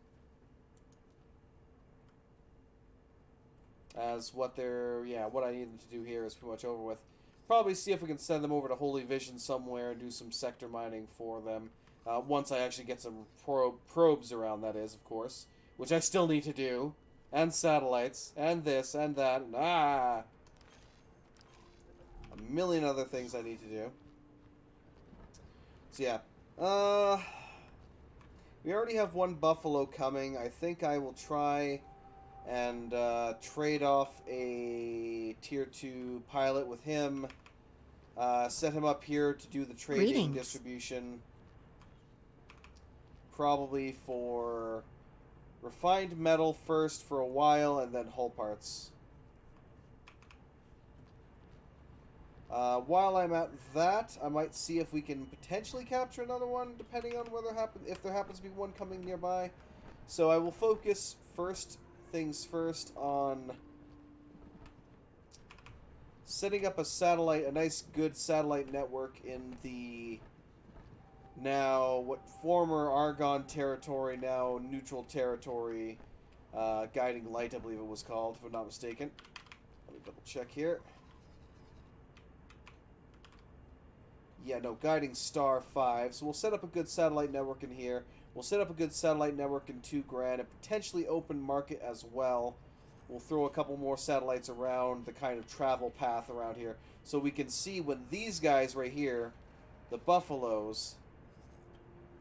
As what what I need them to do here is pretty much over with. Probably see if we can send them over to Holy Vision somewhere and do some sector mining for them. Once I actually get some probes around, that is, of course. Which I still need to do. And satellites. And this and that. And a million other things I need to do. So yeah. We already have one buffalo coming. I think I will try and trade off a tier 2 pilot with him. Set him up here to do the trading distribution. Probably for refined metal first for a while, and then hull parts. While I'm at that, I might see if we can potentially capture another one, depending on if there happens to be one coming nearby. So I will focus first things first on setting up a nice good satellite network in the former Argon territory, now neutral territory, Guiding Light, I believe it was called, if I'm not mistaken. Let me double check here. Yeah, no, Guiding Star 5. So we'll set up a good satellite network in here. We'll set up a good satellite network in 2 grand, and potentially open market as well. We'll throw a couple more satellites around the kind of travel path around here, so we can see when these guys right here, the buffaloes,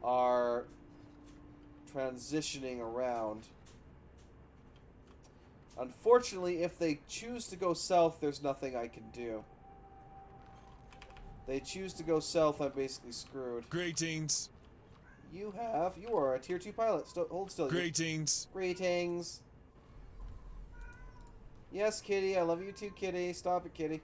are transitioning around. Unfortunately, if they choose to go south, there's nothing I can do. They choose to go south, I'm basically screwed. Greetings. You are a tier 2 pilot. Hold still. Greetings. Greetings. Yes, Kitty. I love you too, Kitty. Stop it, Kitty.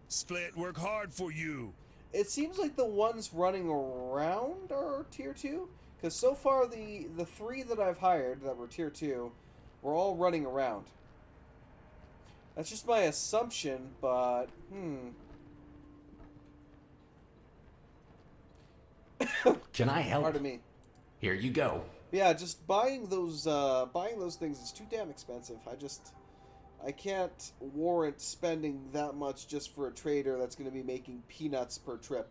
Split, work hard for you. It seems like the ones running around are tier 2. Because so far, the 3 that I've hired that were tier 2 were all running around. That's just my assumption, but, Can I help? Pardon me. Here you go. Yeah, just buying those things is too damn expensive. I can't warrant spending that much just for a trader that's going to be making peanuts per trip.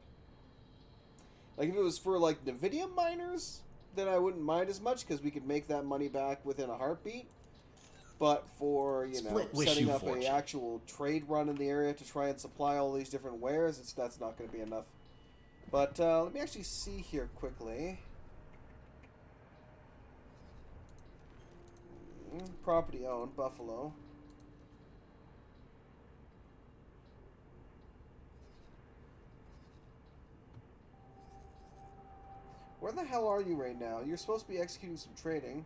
Like, if it was for, like, NVIDIA miners, then I wouldn't mind as much, because we could make that money back within a heartbeat. But for, you know, Split wish setting you up an fortune. actual trade run in the area to try and supply all these different wares, that's not going to be enough. But let me actually see here quickly. Property owned, Buffalo. Where the hell are you right now? You're supposed to be executing some trading.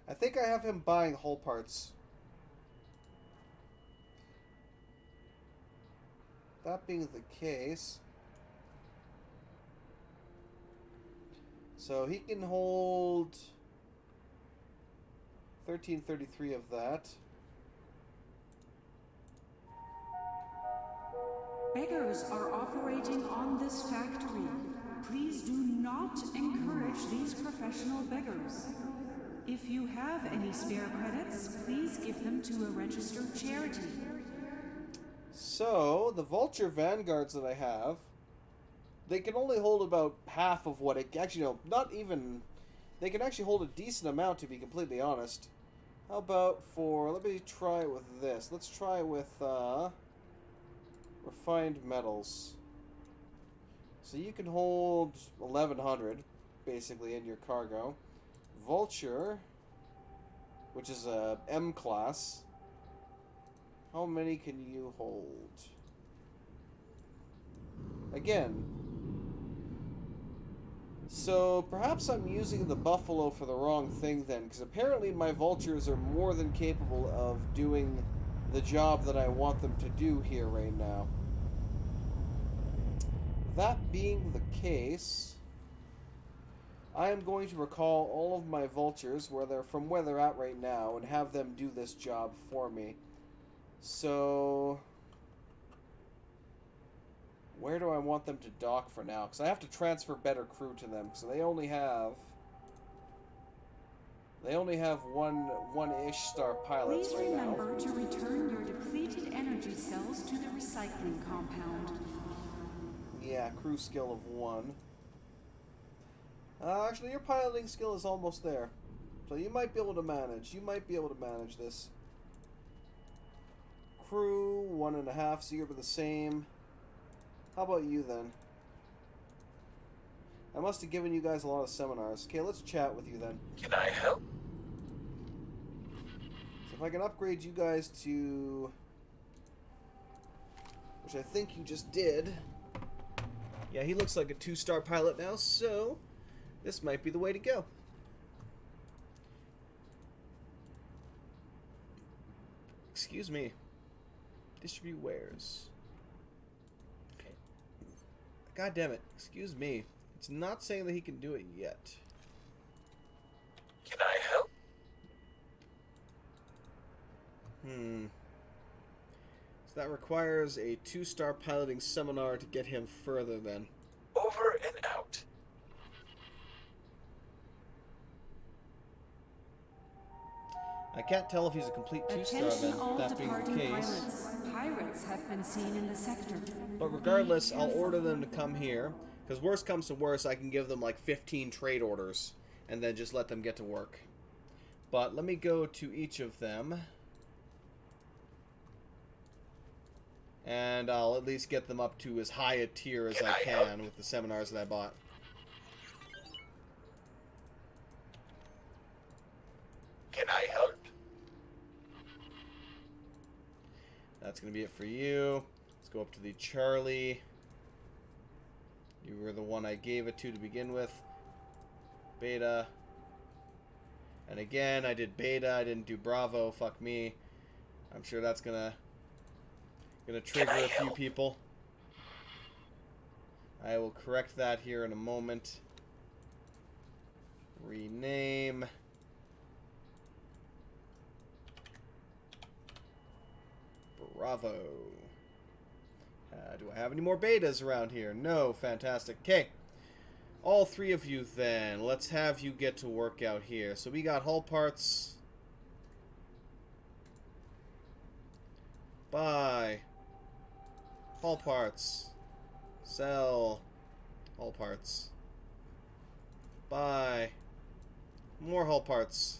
I think I have him buying hull parts. That being the case, so he can hold 1333 of that. Beggars are operating on this factory. Please do not encourage these professional beggars. If you have any spare credits, please give them to a registered charity. So, the Vulture Vanguards that I have, they can only hold about half of what it... Actually, no, not even... They can actually hold a decent amount, to be completely honest. How about for... Let me try it with this. Let's try it with, refined metals. So you can hold 1,100, basically, in your cargo. Vulture, which is a M class. How many can you hold? Again. So perhaps I'm using the Buffalo for the wrong thing then, because apparently my Vultures are more than capable of doing the job that I want them to do here right now. That being the case, I am going to recall all of my Vultures from where they're at right now and have them do this job for me. So, where do I want them to dock for now? Because I have to transfer better crew to them. So they only have one-ish star pilots Please right now. remember to return your depleted energy cells to the recycling compound. Yeah, crew skill of 1. Actually, your piloting skill is almost there. So you might be able to manage. You might be able to manage this. Crew, 1.5, so you're the same. How about you then? I must have given you guys a lot of seminars. Okay, let's chat with you then. Can I help? So if I can upgrade you guys to... which I think you just did. Yeah, he looks like a 2-star pilot now, so this might be the way to go. Excuse me. Distribute wares. Okay. God damn it. Excuse me. It's not saying that he can do it yet. Can I help? So that requires a 2-star piloting seminar to get him further then. Over and out. I can't tell if he's a complete two-star Attention then, all that being the departing case. pilots. Pirates have been seen in the sector. But regardless, I'll order them to come here. Because worst comes to worst, I can give them like 15 trade orders. And then just let them get to work. But let me go to each of them. And I'll at least get them up to as high a tier as I can with the seminars that I bought. Can I help? That's going to be it for you. Let's go up to the Charlie. You were the one I gave it to begin with. Beta. And again, I did Beta. I didn't do Bravo. Fuck me. I'm sure that's gonna trigger a few people. I will correct that here in a moment. Rename. Bravo. Do I have any more betas around here? No. Fantastic. Okay. All three of you then. Let's have you get to work out here. So we got hull parts. Buy. Hull parts. Sell. Hull parts. Buy. More hull parts.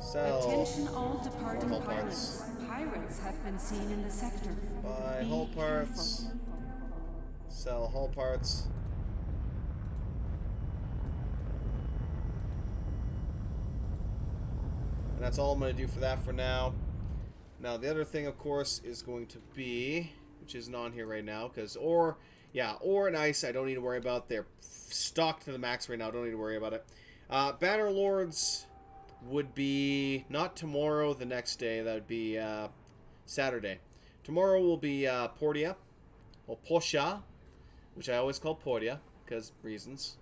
Sell. Attention all departing Hull pilots. parts. Pirates have been seen in the sector. Buy Be hull parts. careful. Sell hull parts. And that's all I'm going to do for that for now. Now, the other thing, of course, is going to be, which isn't on here right now, because ore and ice, I don't need to worry about. They're stocked to the max right now. Don't need to worry about it. Banner Lords would be not tomorrow, the next day. That would be Saturday. Tomorrow will be Portia, or Portia, which I always call Portia, because reasons.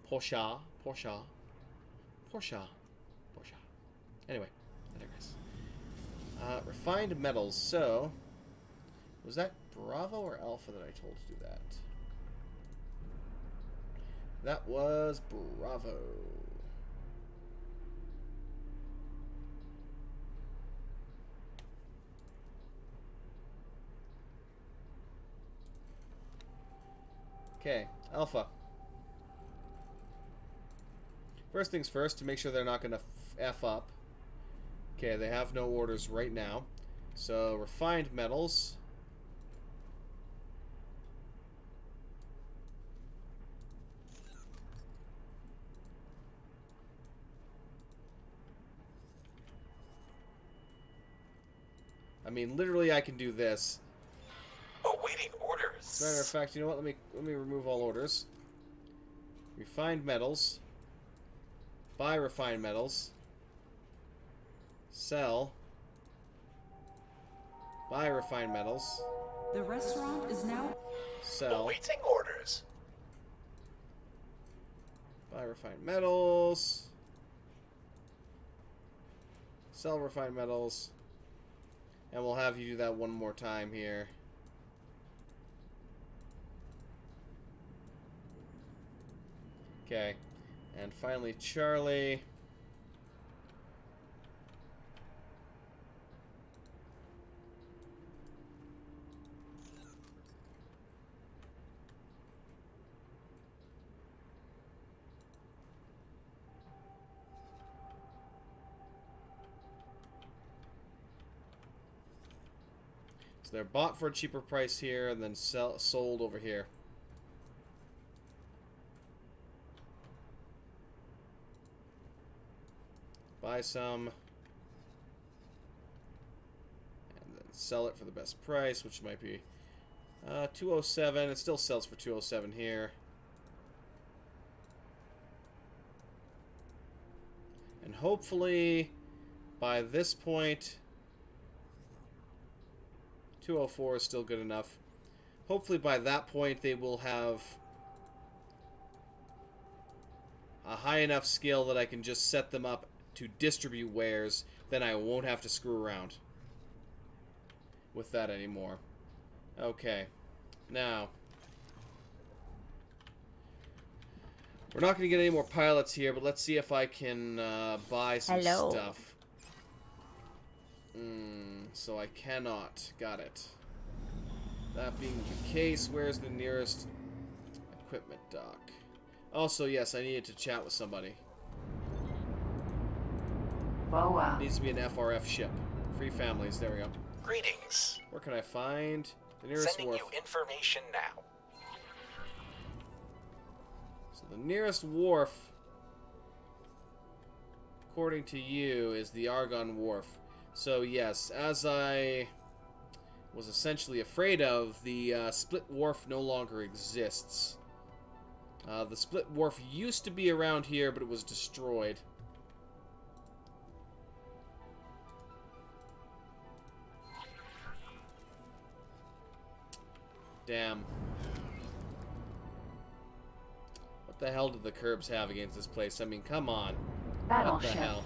Portia. Anyway, I digress. Refined metals. So, was that Bravo or Alpha that I told to do that? That was Bravo. Okay, Alpha. First things first, to make sure they're not going to F up. Okay, they have no orders right now. So, refined metals. I mean, literally I can do this. Awaiting orders. As a matter of fact, you know what? Let me remove all orders. Refined metals. Buy refined metals. Sell. Buy refined metals. The restaurant is now... Sell. Awaiting orders. Buy refined metals. Sell refined metals. And we'll have you do that one more time here. Okay. And finally, Charlie. So they're bought for a cheaper price here and then sold over here. Buy some. And then sell it for the best price, which might be 207. It still sells for 207 here. And hopefully by this point 204 is still good enough. Hopefully by that point they will have a high enough skill that I can just set them up to distribute wares, then I won't have to screw around with that anymore. Okay. Now, We're not going to get any more pilots here, but let's see if I can buy some stuff. So I cannot. Got it. That being the case, where's the nearest equipment dock? Also, yes, I needed to chat with somebody. BOA. Needs to be an FRF ship. Free families. There we go. Greetings. Where can I find the nearest Sending wharf? you information now. So the nearest wharf, according to you, is the Argonne Wharf. So yes, as I was essentially afraid of, the Split Wharf no longer exists. The Split Wharf used to be around here, but it was destroyed. Damn. What the hell did the Curbs have against this place? I mean, come on. What the Battleship. hell?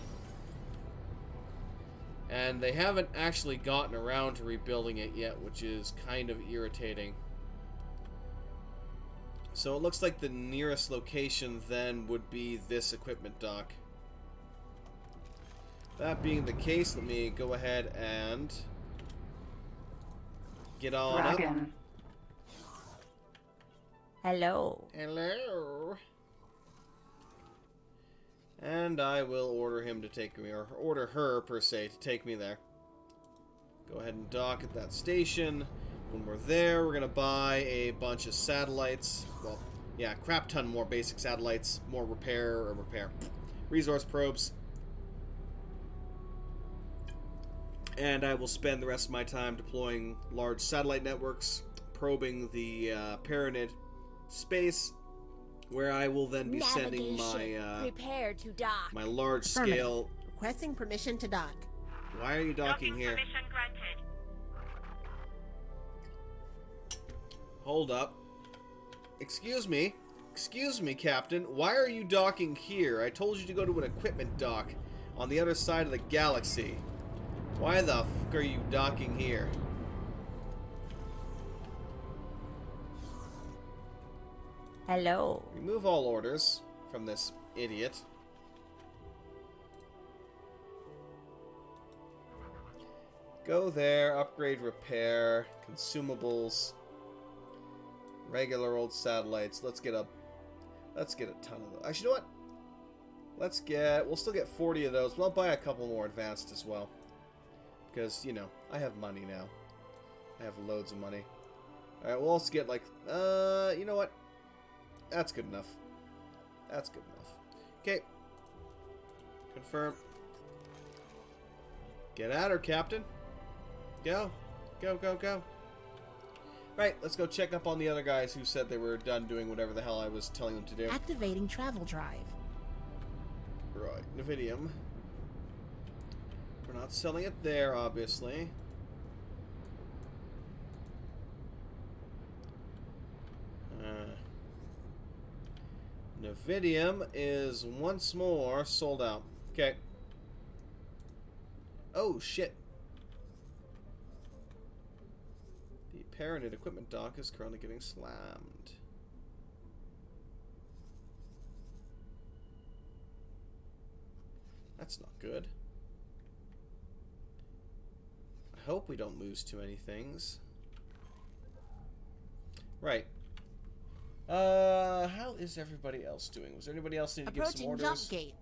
And they haven't actually gotten around to rebuilding it yet, which is kind of irritating. So it looks like the nearest location then would be this equipment dock. That being the case, let me go ahead and get on up. Dragon. Hello. Hello. And I will order him to take me, or order her, per se, to take me there. Go ahead and dock at that station. When we're there, we're going to buy a bunch of satellites. Well, yeah, crap ton more basic satellites. More resource probes. And I will spend the rest of my time deploying large satellite networks, probing the Pyramid space, where I will then be sending my Prepare to dock. my large scale. Requesting permission to dock. Why are you docking here? Permission granted. Hold up. Excuse me, Captain. Why are you docking here? I told you to go to an equipment dock on the other side of the galaxy. Why the fuck are you docking here? Hello. Remove all orders from this idiot. Go there, upgrade, repair, consumables, regular old satellites. Let's get a ton of those. Actually, you know what? We'll still get 40 of those, but I'll buy a couple more advanced as well. Because, you know, I have money now. I have loads of money. Alright, we'll also get like, you know what? That's good enough. That's good enough. Okay. Confirm. Get at her, Captain. Go. Go, go, go. Right, let's go check up on the other guys who said they were done doing whatever the hell I was telling them to do. Activating travel drive. Right, Nvidium. We're not selling it there, obviously. Nvidium is once more sold out. Okay. Oh, shit. The Paranid equipment dock is currently getting slammed. That's not good. I hope we don't lose too many things. Right. How is everybody else doing? Was there anybody else need to give some orders? Approaching jump gate.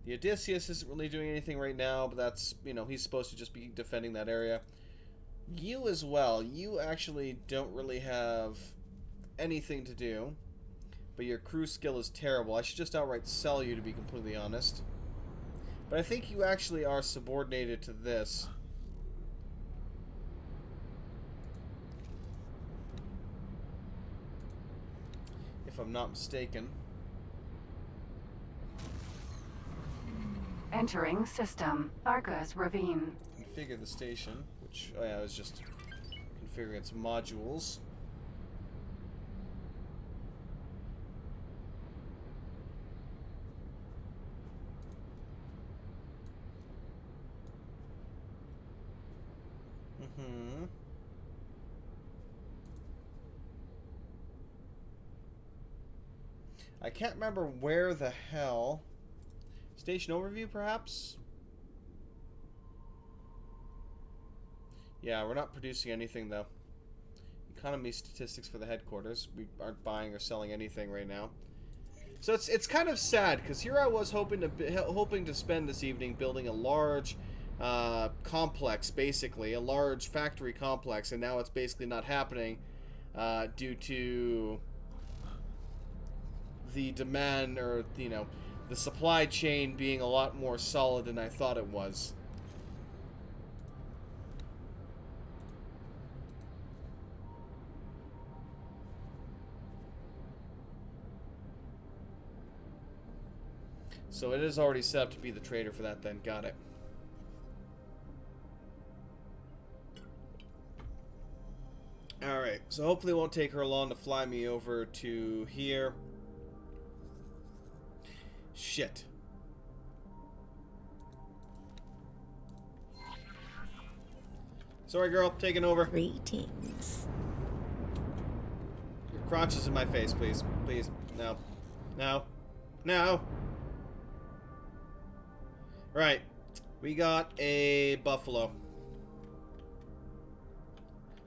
The Odysseus isn't really doing anything right now, but that's, you know, he's supposed to just be defending that area. You as well. You actually don't really have anything to do, but your crew skill is terrible. I should just outright sell you, to be completely honest. But I think you actually are subordinated to this. If I'm not mistaken. Entering system. Arcus Ravine. Configure the station, which I was just configuring its modules. I can't remember where the hell. Station overview, perhaps? Yeah, we're not producing anything, though. Economy statistics for the headquarters. We aren't buying or selling anything right now. So it's kind of sad, because here I was hoping to spend this evening building a large complex, basically. A large factory complex, and now it's basically not happening due to the demand, or, you know, the supply chain being a lot more solid than I thought it was. So it is already set up to be the trader for that then. Got it. Alright, so hopefully it won't take her long to fly me over to here. Shit. Sorry, girl. Taking over. Greetings. Your crotch is in my face, please. Please. No. No. No. Right. We got a buffalo.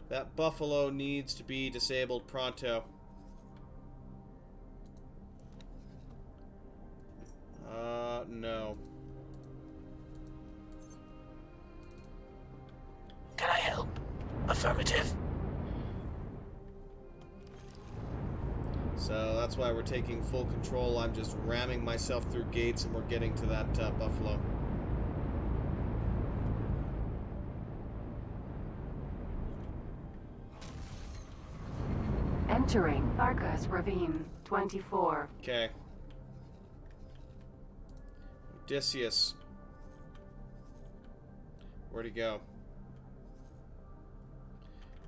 That buffalo needs to be disabled pronto. No. Can I help? Affirmative. So that's why we're taking full control. I'm just ramming myself through gates and we're getting to that buffalo. Entering Argus Ravine 24. Okay. Odysseus. Where'd he go?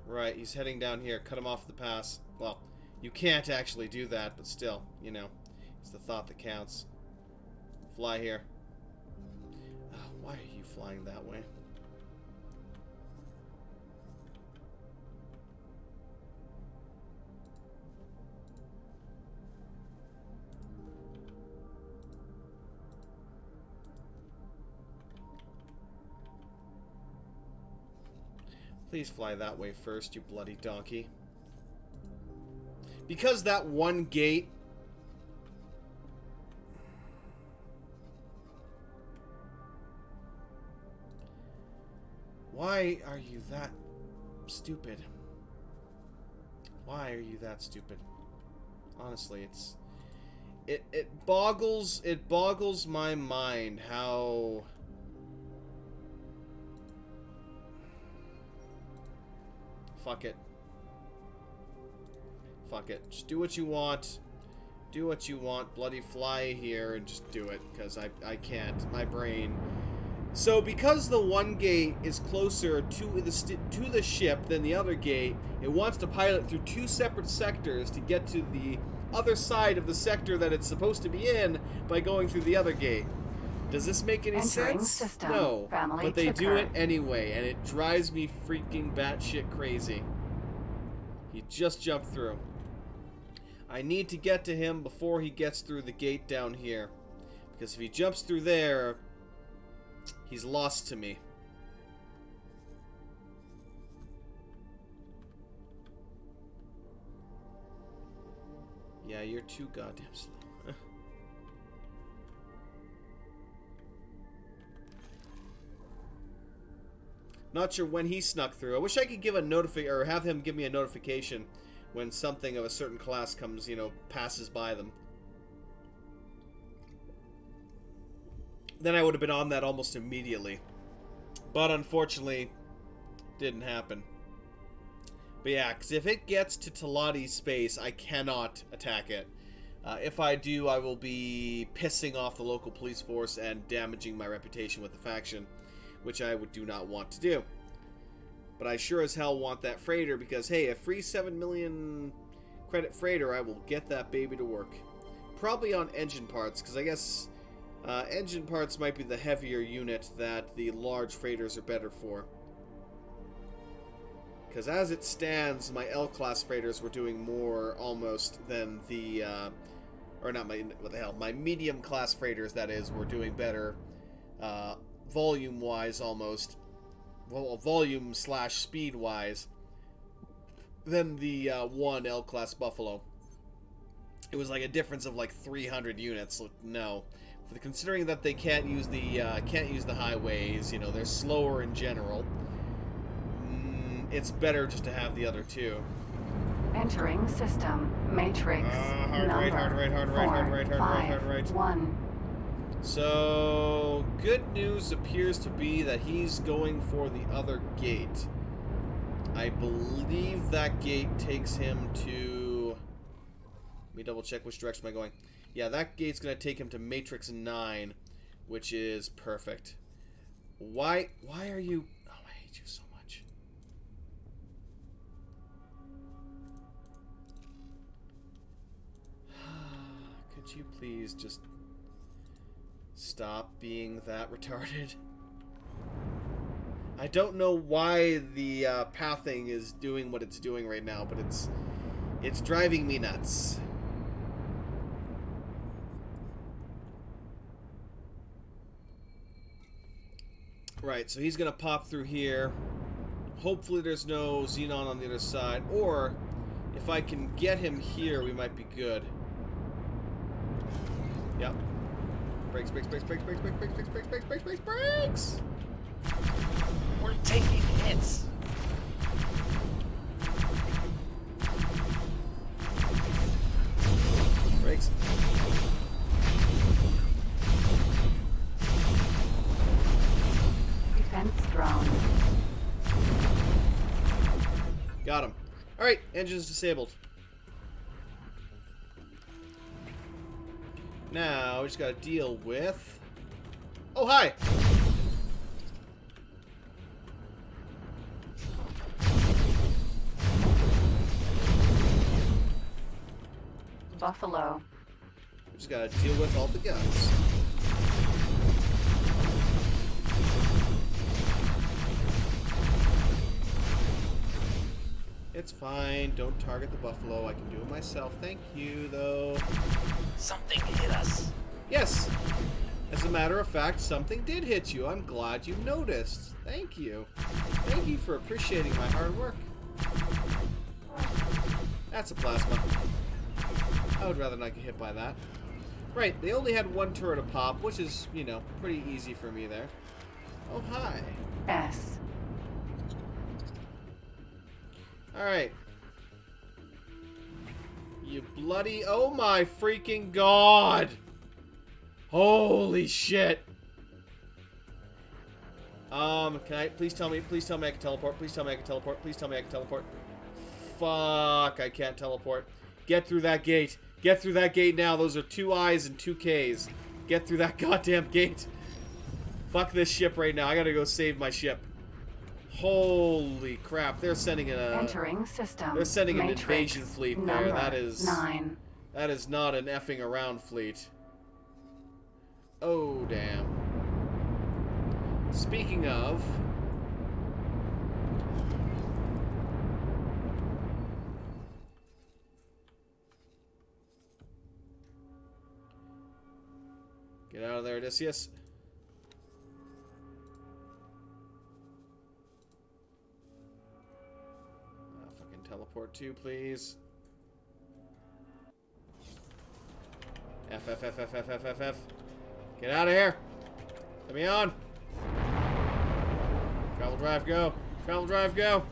Right, he's heading down here. Cut him off the pass. Well, you can't actually do that, but still, you know, it's the thought that counts. Fly here. Oh, why are you flying that way? Please fly that way first, you bloody donkey. Because that one gate... Why are you that stupid? Why are you that stupid? Honestly, it's... It boggles my mind how... Fuck it. Fuck it. Just do what you want. Do what you want. Bloody fly here and just do it. Because I can't. My brain. So because the one gate is closer to the ship than the other gate, it wants to pilot through two separate sectors to get to the other side of the sector that it's supposed to be in by going through the other gate. Does this make any Entering sense? system. No. Family But they do checker. it anyway, and it drives me freaking batshit crazy. He just jumped through. I need to get to him before he gets through the gate down here. Because if he jumps through there, he's lost to me. Yeah, you're too goddamn slow. Not sure when he snuck through. I wish I could give a or have him give me a notification when something of a certain class comes, you know, passes by them. Then I would have been on that almost immediately. But unfortunately, didn't happen. But yeah, because if it gets to Talati's space, I cannot attack it. If I do, I will be pissing off the local police force and damaging my reputation with the faction, which I do not want to do. But I sure as hell want that freighter because, hey, a free 7 million credit freighter, I will get that baby to work. Probably on engine parts, because I guess engine parts might be the heavier unit that the large freighters are better for. Because as it stands, my L-class freighters were doing more almost than the or not my, what the hell, my medium class freighters, that is, were doing better, volume wise almost, well, volume slash speed wise, than the one L class Buffalo. It was like a difference of like 300 units. No, considering that they can't use the highways, you know, they're slower in general. It's better just to have the other two. Entering system matrix. Hard right. 1. So, good news appears to be that he's going for the other gate. I believe that gate takes him to... Let me double check which direction am I going. Yeah, that gate's going to take him to Matrix 9, which is perfect. Why are you... Oh, I hate you so much. Could you please just stop being that retarded? I don't know why the pathing is doing what it's doing right now, but it's driving me nuts. Right, so he's gonna pop through here. Hopefully there's no Xenon on the other side, or if I can get him here, we might be good. Yep. Brakes. We're taking hits. Brakes. Defense drone. Got him. Alright, engine's disabled. Now, we just gotta deal with... Oh, hi! Buffalo. We just gotta deal with all the guns. It's fine. Don't target the Buffalo. I can do it myself. Thank you, though. Something hit us. Yes. As a matter of fact, something did hit you. I'm glad you noticed. Thank you. Thank you for appreciating my hard work. That's a plasma. I would rather not get hit by that. Right, they only had one turret a pop, which is, you know, pretty easy for me there. Oh, hi. S. Alright. You bloody... Oh my freaking god! Holy shit! Can I... Please tell me I can teleport. Please tell me I can teleport. Please tell me I can teleport. Fuck, I can't teleport. Get through that gate. Get through that gate now. Those are 2 I's and 2 K's. Get through that goddamn gate. Fuck this ship right now. I gotta go save my ship. Holy crap! They're sending Entering system. They're sending an matrix invasion fleet there. That is 9. That is not an effing around fleet. Oh damn. Speaking of, get out of there, Odysseus. Teleport to, please. F. Get out of here. Let me on. Travel drive, go. Travel drive, go.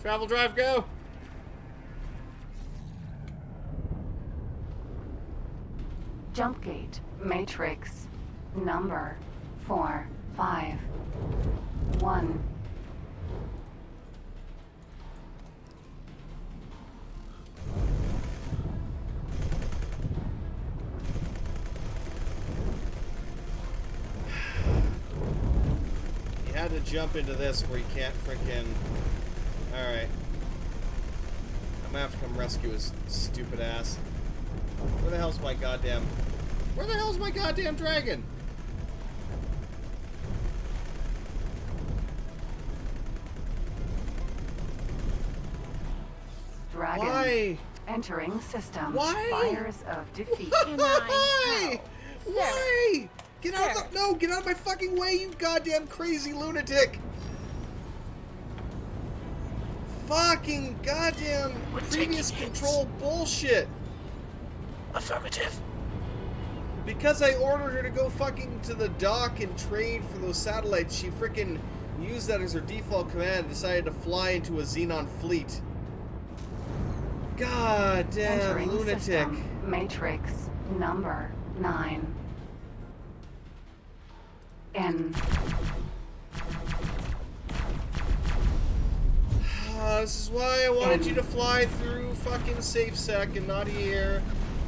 Travel drive, go. Jump gate matrix number 4, 5, 1. Had to jump into this where you can't freaking... Alright. I'm gonna have to come rescue his stupid ass. Where the hell's my goddamn... Where the hell's my goddamn dragon? Dragon. Why? Entering system. Why? Fires of defeat. Why? Why? Get out of the... No, get out of my fucking way, you goddamn crazy lunatic! Fucking goddamn We're previous taking hits. control bullshit! Affirmative. Because I ordered her to go fucking to the dock and trade for those satellites, she frickin' used that as her default command and decided to fly into a Xenon fleet. God damn Entering lunatic. system. Matrix number 9. N. This is why I wanted you to fly through fucking SafeSec and not here.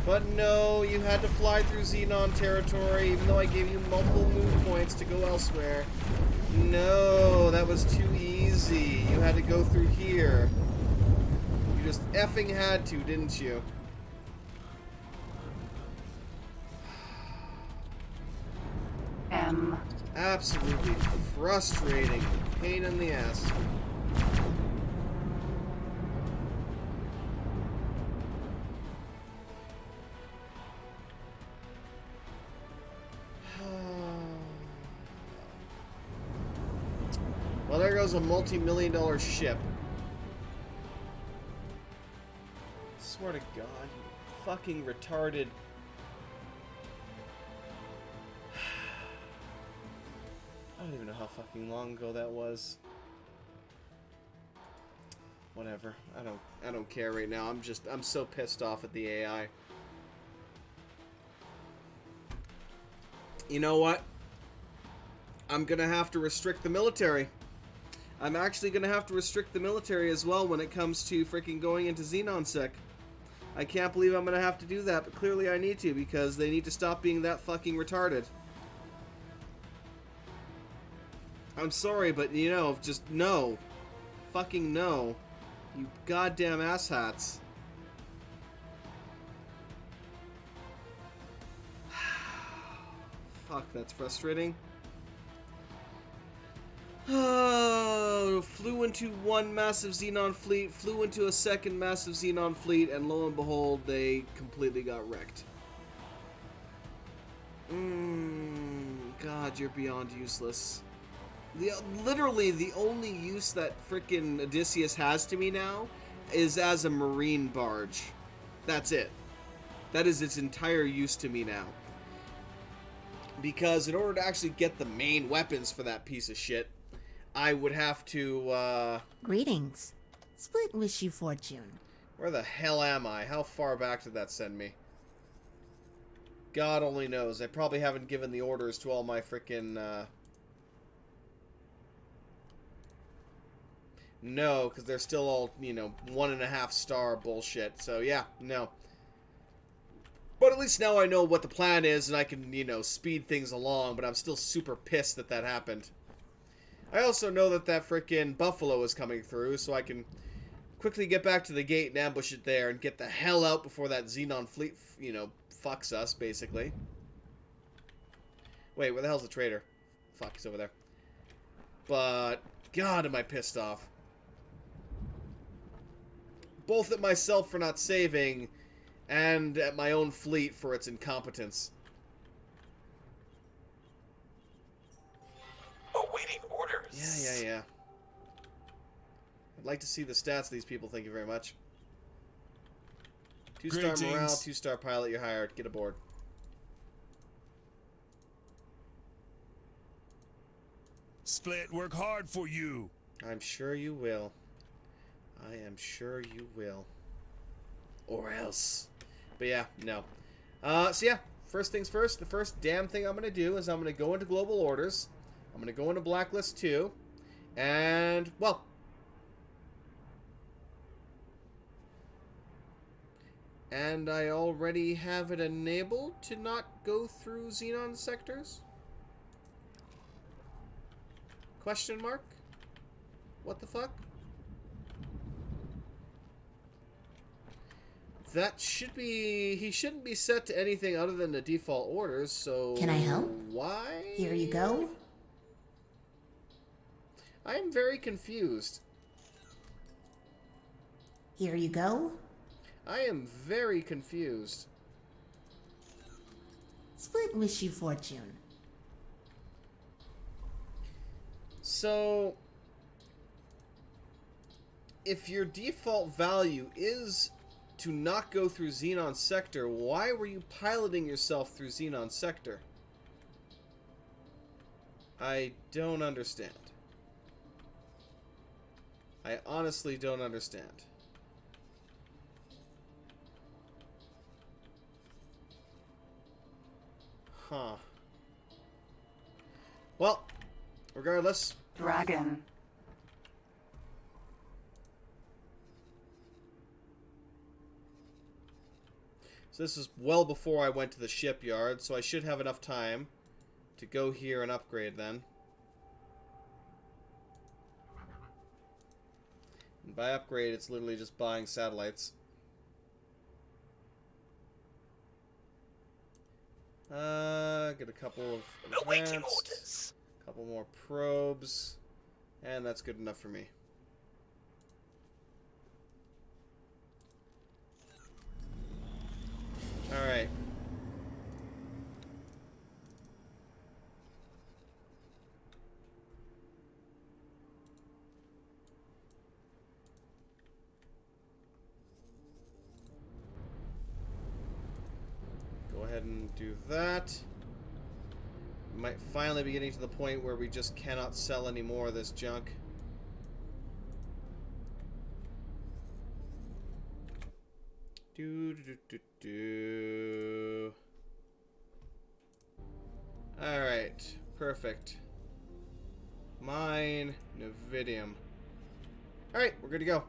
But no, you had to fly through Xenon territory, even though I gave you multiple move points to go elsewhere. No, that was too easy. You had to go through here. You just effing had to, didn't you? M. Absolutely frustrating. Pain in the ass. Well, there goes a multi-million-dollar ship. Swear to God, you fucking retarded. I don't even know how fucking long ago that was. Whatever. I don't care right now. I'm so pissed off at the AI. You know what? I'm gonna have to restrict the military. I'm actually gonna have to restrict the military as well when it comes to freaking going into XenonSec. I can't believe I'm gonna have to do that, but clearly I need to because they need to stop being that fucking retarded. I'm sorry, but you know, just no. Fucking no. You goddamn asshats. Fuck, that's frustrating. Oh, flew into one massive Xenon fleet, flew into a second massive Xenon fleet, and lo and behold, they completely got wrecked. God, you're beyond useless. Literally, the only use that frickin' Odysseus has to me now is as a marine barge. That's it. That is its entire use to me now. Because in order to actually get the main weapons for that piece of shit, I would have to, Greetings. Split wish you fortune. Where the hell am I? How far back did that send me? God only knows. I probably haven't given the orders to all my frickin', No, because they're still all, you know, 1.5 star bullshit. So, yeah, no. But at least now I know what the plan is and I can, you know, speed things along. But I'm still super pissed that that happened. I also know that that frickin' buffalo is coming through, so I can quickly get back to the gate and ambush it there and get the hell out before that Xenon fleet, you know, fucks us, basically. Wait, where the hell's the trader? Fuck, he's over there. But, God, am I pissed off. Both at myself for not saving, and at my own fleet for its incompetence. Awaiting orders. Yeah. I'd like to see the stats of these people, thank you very much. 2-star morale, 2-star pilot, you're hired. Get aboard. Split, work hard for you. I'm sure you will. I am sure you will. Or else. But yeah, no. So yeah, first things first, the first damn thing I'm going to do is I'm going to go into global orders. I'm going to go into Blacklist 2. And, well. And I already have it enabled to not go through Xenon sectors? Question mark? What the fuck? That should be... He shouldn't be set to anything other than the default orders, so... Can I help? Why? Here you go. I am very confused. Here you go. I am very confused. Split wish you fortune. So, if your default value is to not go through Xenon Sector, why were you piloting yourself through Xenon Sector? I don't understand. I honestly don't understand. Huh. Well, regardless. Dragon. So this is well before I went to the shipyard, so I should have enough time to go here and upgrade then. And by upgrade, it's literally just buying satellites. Get a couple of Awaiting advanced, orders. a couple more probes, and that's good enough for me. Alright. Go ahead and do that. We might finally be getting to the point where we just cannot sell any more of this junk. Alright, perfect. Mine, Navidium. Alright, we're good to go.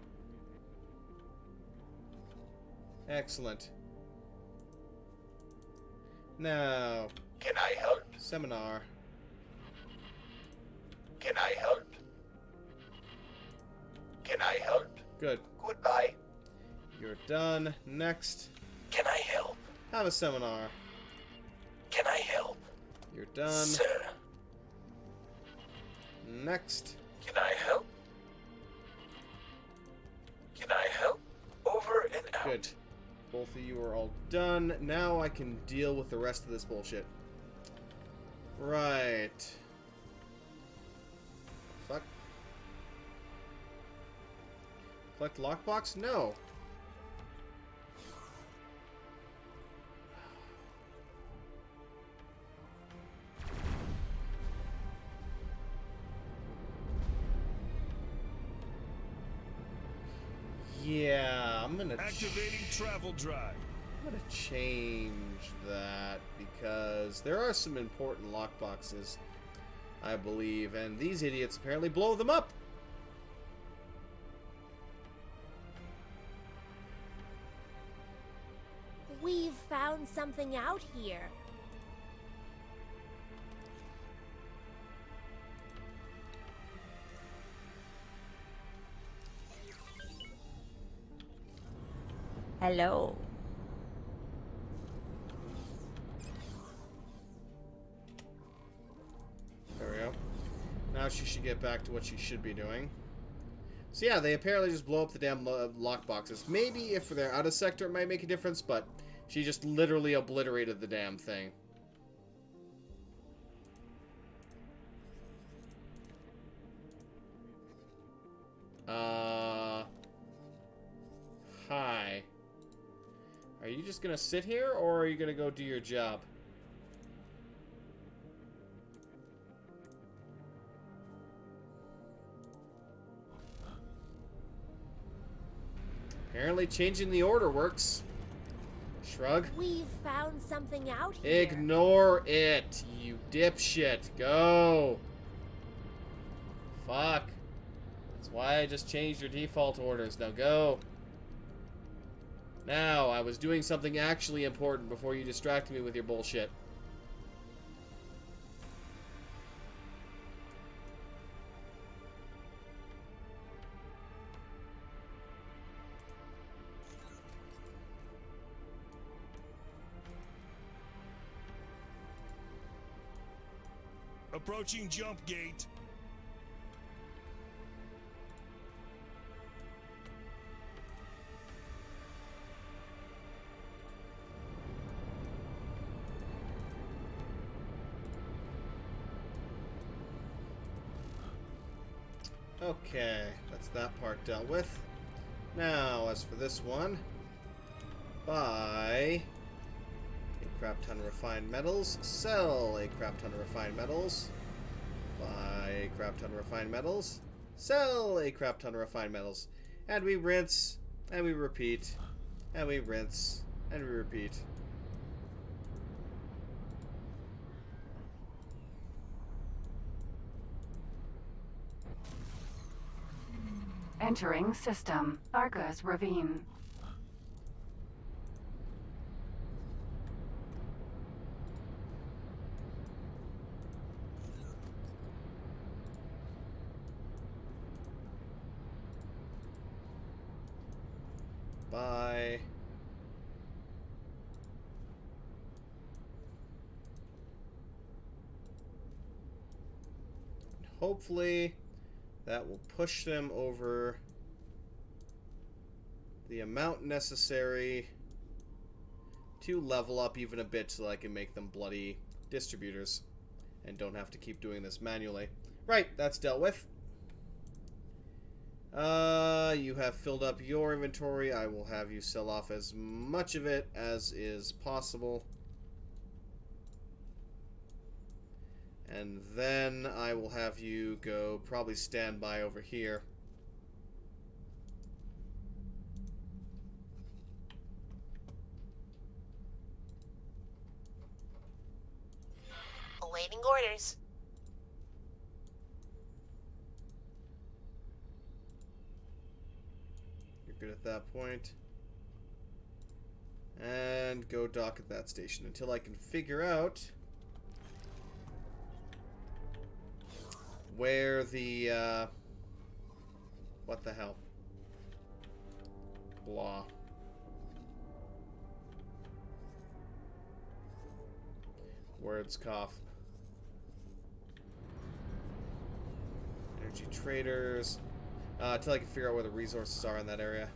Excellent. Now, Can I help? seminar. Can I help? Can I help? Good. Goodbye. You're done. Next, Can I help? have a seminar. Can I help? You're done. Sir, Next. can I help? Can I help? Over and out. Good. Both of you are all done. Now I can deal with the rest of this bullshit. Right. Fuck. Collect lockbox? No. Yeah, I'm gonna Activating travel drive. I'm gonna change that because there are some important lockboxes, I believe, and these idiots apparently blow them up. We've found something out here. Hello. There we go. Now she should get back to what she should be doing. So yeah, they apparently just blow up the damn lockboxes. Maybe if they're out of sector it might make a difference, but she just literally obliterated the damn thing. Hi. Are you just gonna sit here, or are you gonna go do your job? Apparently changing the order works. Shrug. We've found something out here. Ignore it, you dipshit. Go. Fuck. That's why I just changed your default orders. Now go. Now, I was doing something actually important before you distracted me with your bullshit. Approaching jump gate. Okay, that's that part dealt with. Now, as for this one, buy a crap ton of refined metals, sell a crap ton of refined metals, buy a crap ton of refined metals, sell a crap ton of refined metals, and we rinse, and we repeat, and we rinse, and we repeat. Entering system. Argus Ravine. Bye. Hopefully that will push them over the amount necessary to level up even a bit so I can make them bloody distributors and don't have to keep doing this manually. Right, that's dealt with. You have filled up your inventory. I will have you sell off as much of it as is possible. And then I will have you go probably stand by over here. Awaiting orders. You're good at that point. And go dock at that station until I can figure out where the, what the hell? Blah. Words cough. Energy traders. Until I can figure out where the resources are in that area.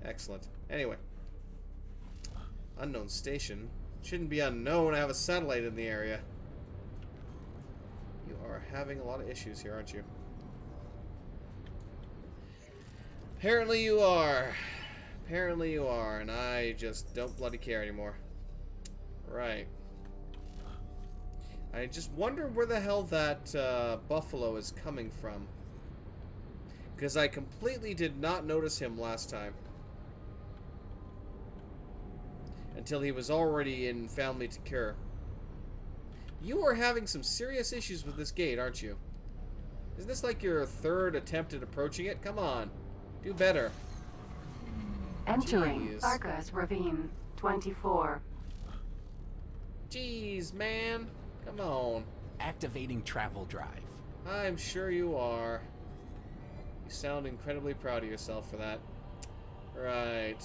Excellent. Anyway. Unknown station. Shouldn't be unknown. I have a satellite in the area. You are having a lot of issues here, aren't you? Apparently you are. Apparently you are, and I just don't bloody care anymore. Right. I just wonder where the hell that buffalo is coming from. Because I completely did not notice him last time. Until he was already in Family to Cure. You are having some serious issues with this gate, aren't you? Isn't this like your third attempt at approaching it? Come on. Do better. Entering Jeez. Argus Ravine 24. Jeez, man. Come on. Activating travel drive. I'm sure you are. You sound incredibly proud of yourself for that. Right.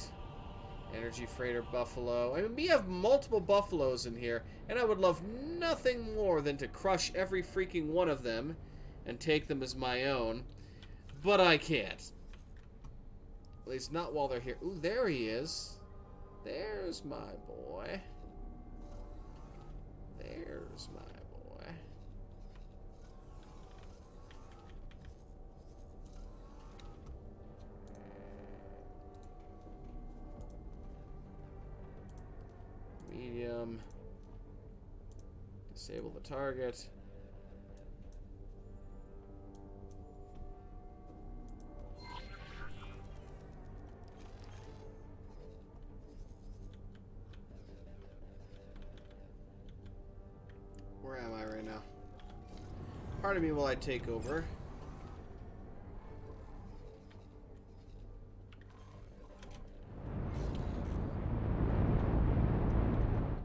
Energy freighter buffalo. I mean, we have multiple buffaloes in here, and I would love nothing more than to crush every freaking one of them and take them as my own. But I can't. At least not while they're here. Ooh, there he is. There's my boy. There's my boy. Medium. Disable the target. Where am I right now? Pardon me while I take over.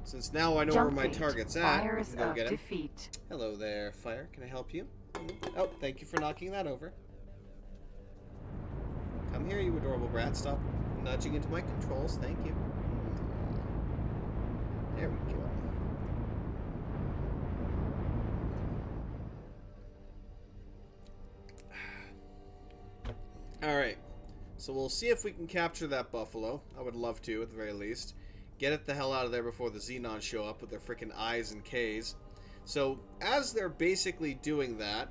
Since now I know where my target's at, we can go get him. Defeat. Hello there, Fire. Can I help you? Oh, thank you for knocking that over. Come here, you adorable brat. Stop nudging into my controls. Thank you. There we go. Alright. So we'll see if we can capture that buffalo. I would love to, at the very least. Get it the hell out of there before the Xenons show up with their freaking I's and K's. So, as they're basically doing that,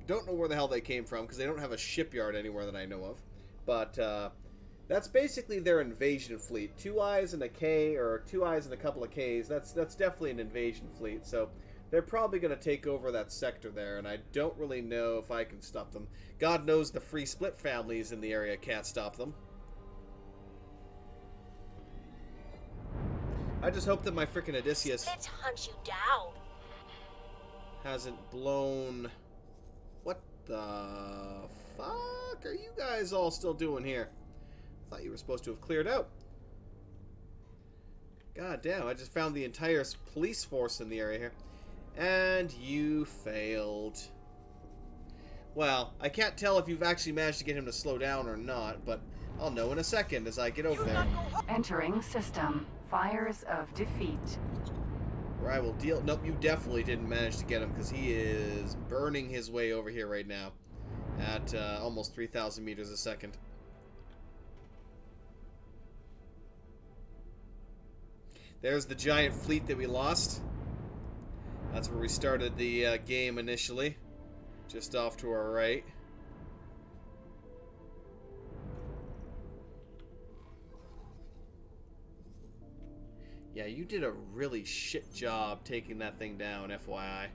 don't know where the hell they came from, because they don't have a shipyard anywhere that I know of. But, that's basically their invasion fleet. 2 I's and a K, or 2 I's and a couple of K's. That's definitely an invasion fleet. So, they're probably going to take over that sector there, and I don't really know if I can stop them. God knows the free split families in the area can't stop them. I just hope that my frickin' Odysseus Let's hunt you down. hasn't blown... What the fuck are you guys all still doing here? I thought you were supposed to have cleared out. God damn, I just found the entire police force in the area here. And you failed. Well, I can't tell if you've actually managed to get him to slow down or not, but I'll know in a second as I get over there. Entering system. Fires of defeat. Where I will deal... Nope, you definitely didn't manage to get him, because he is burning his way over here right now at almost 3,000 meters a second. There's the giant fleet that we lost. That's where we started the game initially. Just off to our right. Yeah, you did a really shit job taking that thing down, FYI.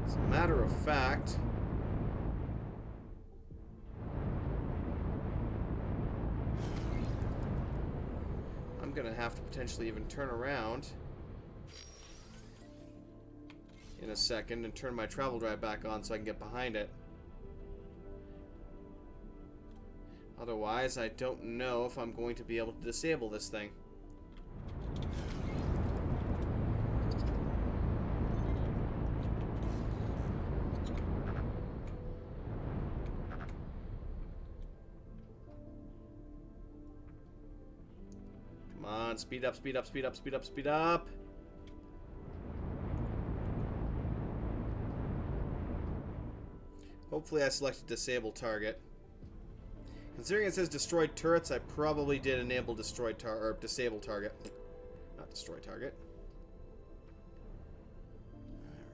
As a matter of fact... I'm gonna have to potentially even turn around in a second and turn my travel drive back on so I can get behind it. Otherwise, I don't know if I'm going to be able to disable this thing. Come on, speed up, speed up, speed up, speed up, speed up. Hopefully I selected disable target. Considering it says destroyed turrets, I probably did enable disable target. Not destroy target.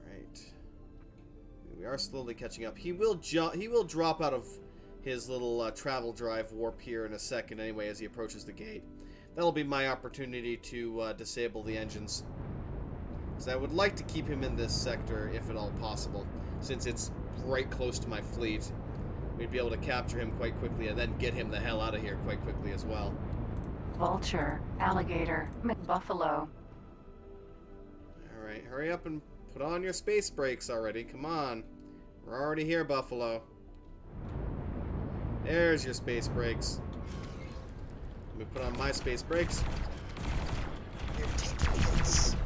Alright. We are slowly catching up. He will drop out of his little travel drive warp here in a second anyway as he approaches the gate. That'll be my opportunity to disable the engines. Because I would like to keep him in this sector if at all possible, since it's right close to my fleet. We'd be able to capture him quite quickly and then get him the hell out of here quite quickly as well. Vulture, alligator, buffalo. Alright, hurry up and put on your space brakes already. Come on. We're already here, Buffalo. There's your space brakes. Let me put on my space brakes. You're taking hits.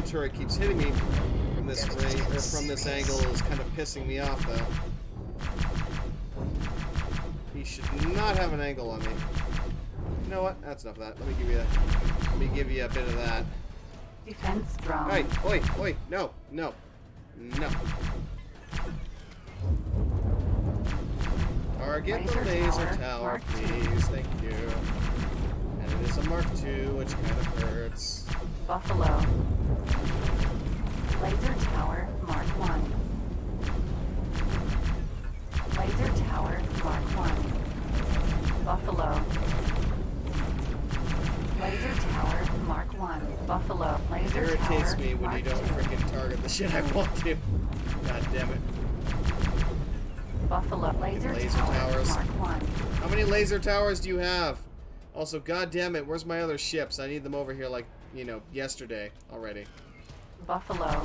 Turret keeps hitting me from this ring or from this angle is kind of pissing me off though. He should not have an angle on me. You know what? That's enough of that. Let me give you a bit of that. Defense drone. Hey, oi, oi, no, no, no. Target the laser tower, please. Thank you. And it is a Mark II, which kind of hurts. Buffalo. Laser tower, Mark 1. Laser tower, Mark 1. Buffalo. Laser tower, Mark 1. Buffalo. Laser kiss me when you don't freaking target the shit I want to. God damn it. Buffalo Laser laser towers. Mark 1. How many laser towers do you have? Also, god damn it, where's my other ships? I need them over here like, you know, yesterday already. Buffalo.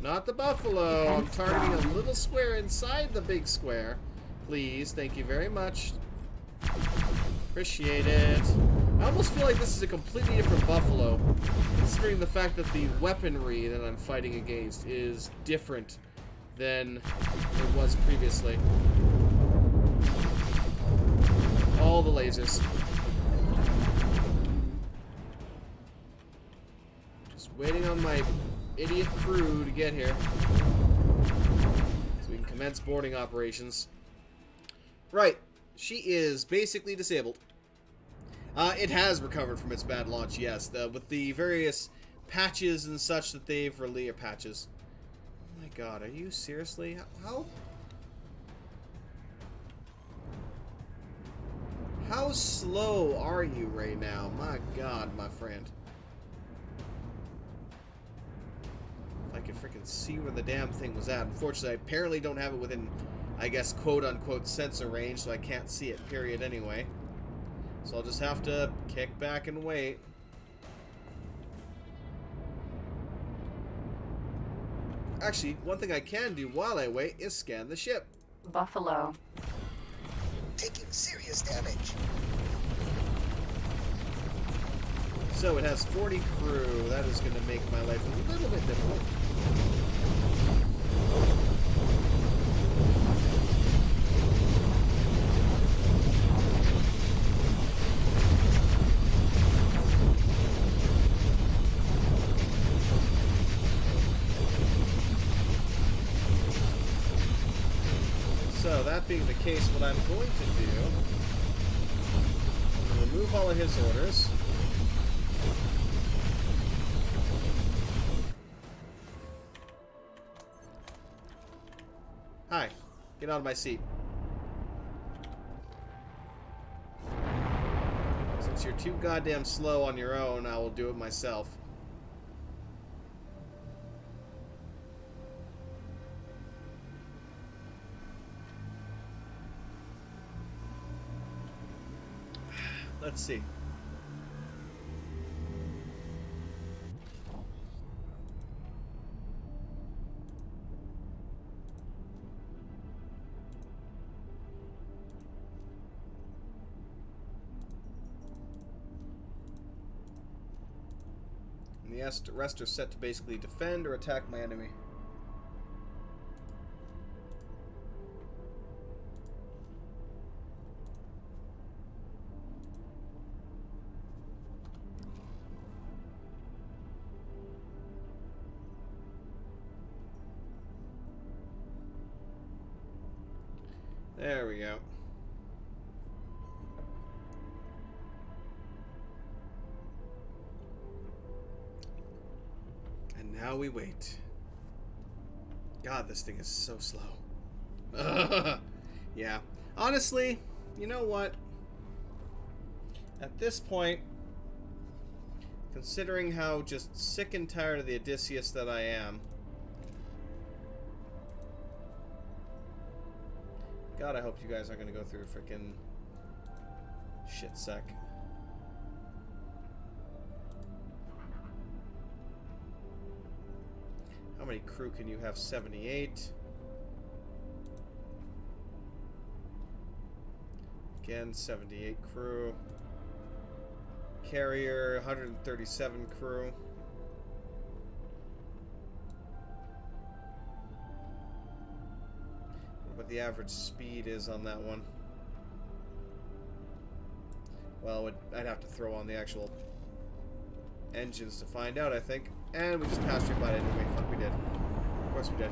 Not the buffalo. I'm Defense targeting a zone. little square inside the big square. Please, thank you very much. Appreciate it. I almost feel like this is a completely different buffalo, considering the fact that the weaponry that I'm fighting against is different than it was previously. All the lasers. Just waiting on my idiot crew to get here so we can commence boarding operations. Right. She is basically disabled. It has recovered from its bad launch, yes. With the various patches and such that they've released. Patches. Oh my god, are you seriously? How slow are you right now? My god, my friend. If I could freaking see where the damn thing was at. Unfortunately, I apparently don't have it within, I guess, quote-unquote sensor range, so I can't see it, period, anyway. So I'll just have to kick back and wait. Actually, one thing I can do while I wait is scan the ship. Buffalo. Taking serious damage. So it has 40 crew. That is going to make my life a little bit difficult. So, that being the case, what I'm going to do, I'm going to remove all of his orders. Hi. Get out of my seat. Since you're too goddamn slow on your own, I will do it myself. Let's see. And the rest are set to basically defend or attack my enemy. There we go. And now we wait. God, this thing is so slow. Yeah. Honestly, you know what? At this point, considering how just sick and tired of the Odysseus that I am, God, I hope you guys aren't going to go through a freaking shit sack. How many crew can you have? 78. Again, 78 crew. Carrier, 137 crew. What the average speed is on that one. Well, I'd have to throw on the actual engines to find out, I think. And we just passed right by it anyway. Fuck, we did. Of course we did.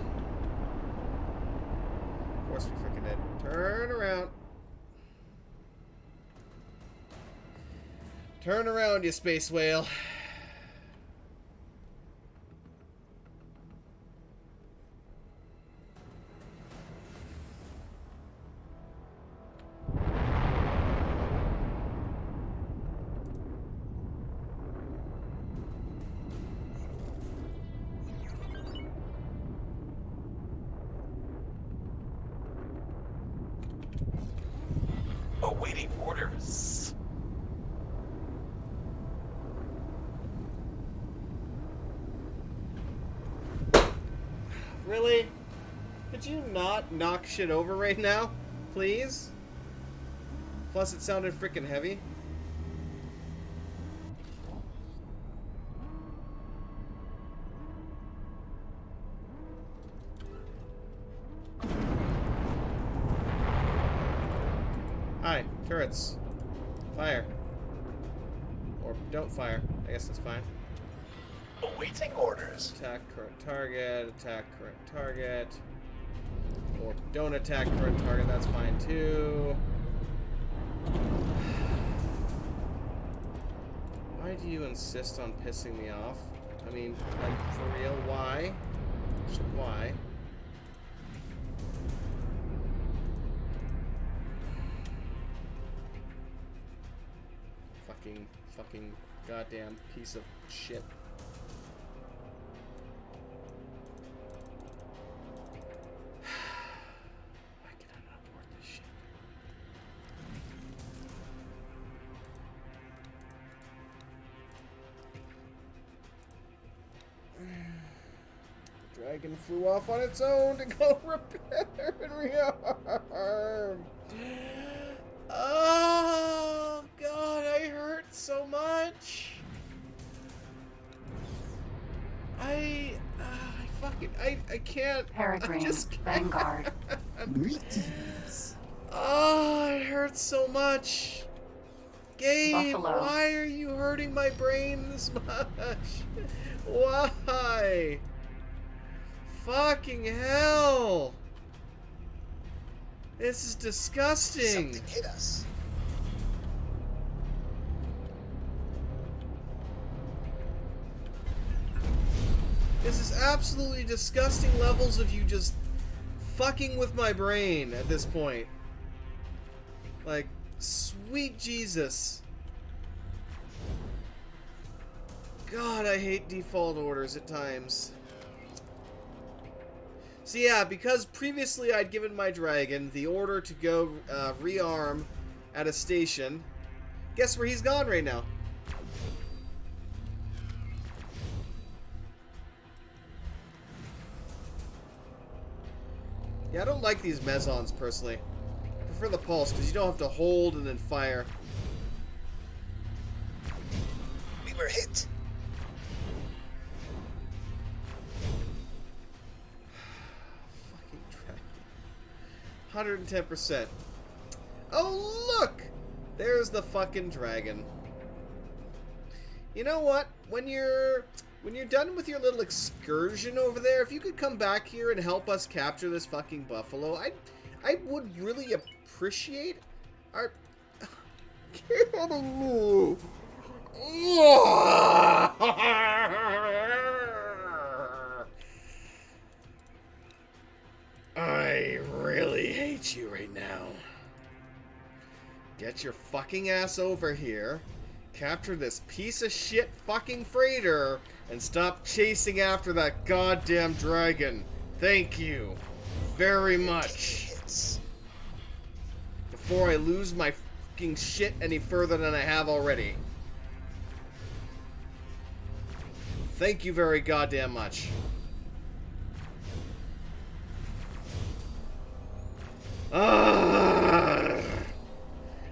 Of course we freaking did. Turn around. Turn around, you space whale. Awaiting orders. Really? Could you not knock shit over right now? Please? Plus it sounded freaking heavy. Hi, turrets. Fire. Or don't fire. I guess that's fine. Awaiting orders. Attack current target, attack current target. Or don't attack current target, that's fine too. Why do you insist on pissing me off? I mean, like, for real, why? Just why? Fucking goddamn piece of shit. Why can I not board this shit? The dragon flew off on its own to go repair and rearm. Oh god, I hurt so much. I can't. Peregrine, I just can't. Vanguard. Greetings. Oh, it hurts so much. Game, Buffalo. why are you hurting my brain this much? Why? Fucking hell. This is disgusting. Something hit us. This is absolutely disgusting levels of you just fucking with my brain at this point. Like, sweet Jesus. God, I hate default orders at times. So yeah, because previously I'd given my dragon the order to go rearm at a station, guess where he's gone right now? Yeah, I don't like these Mezons, personally. I prefer the Pulse, because you don't have to hold and then fire. We were hit. Fucking dragon. 110%. Oh, look! There's the fucking dragon. You know what? When you're done with your little excursion over there, if you could come back here and help us capture this fucking buffalo, I would really appreciate our... Get out of me! I really hate you right now. Get your fucking ass over here, capture this piece of shit fucking freighter, and stop chasing after that goddamn dragon. Thank you very much. Before I lose my fucking shit any further than I have already. Thank you very goddamn much.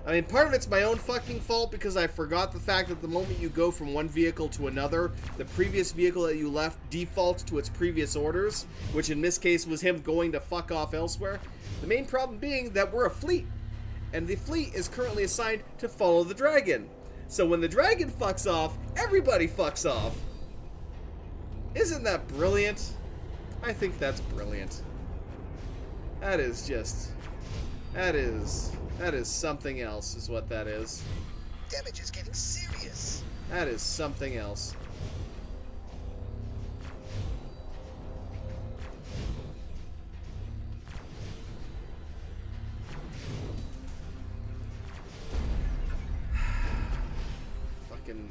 I mean, part of it's my own fucking fault because I forgot the fact that the moment you go from one vehicle to another, the previous vehicle that you left defaults to its previous orders, which in this case was him going to fuck off elsewhere. The main problem being that we're a fleet, and the fleet is currently assigned to follow the dragon. So when the dragon fucks off, everybody fucks off. Isn't that brilliant? I think that's brilliant. That is just... That is something else, is what that is. Damage is getting serious. That is something else. Fucking...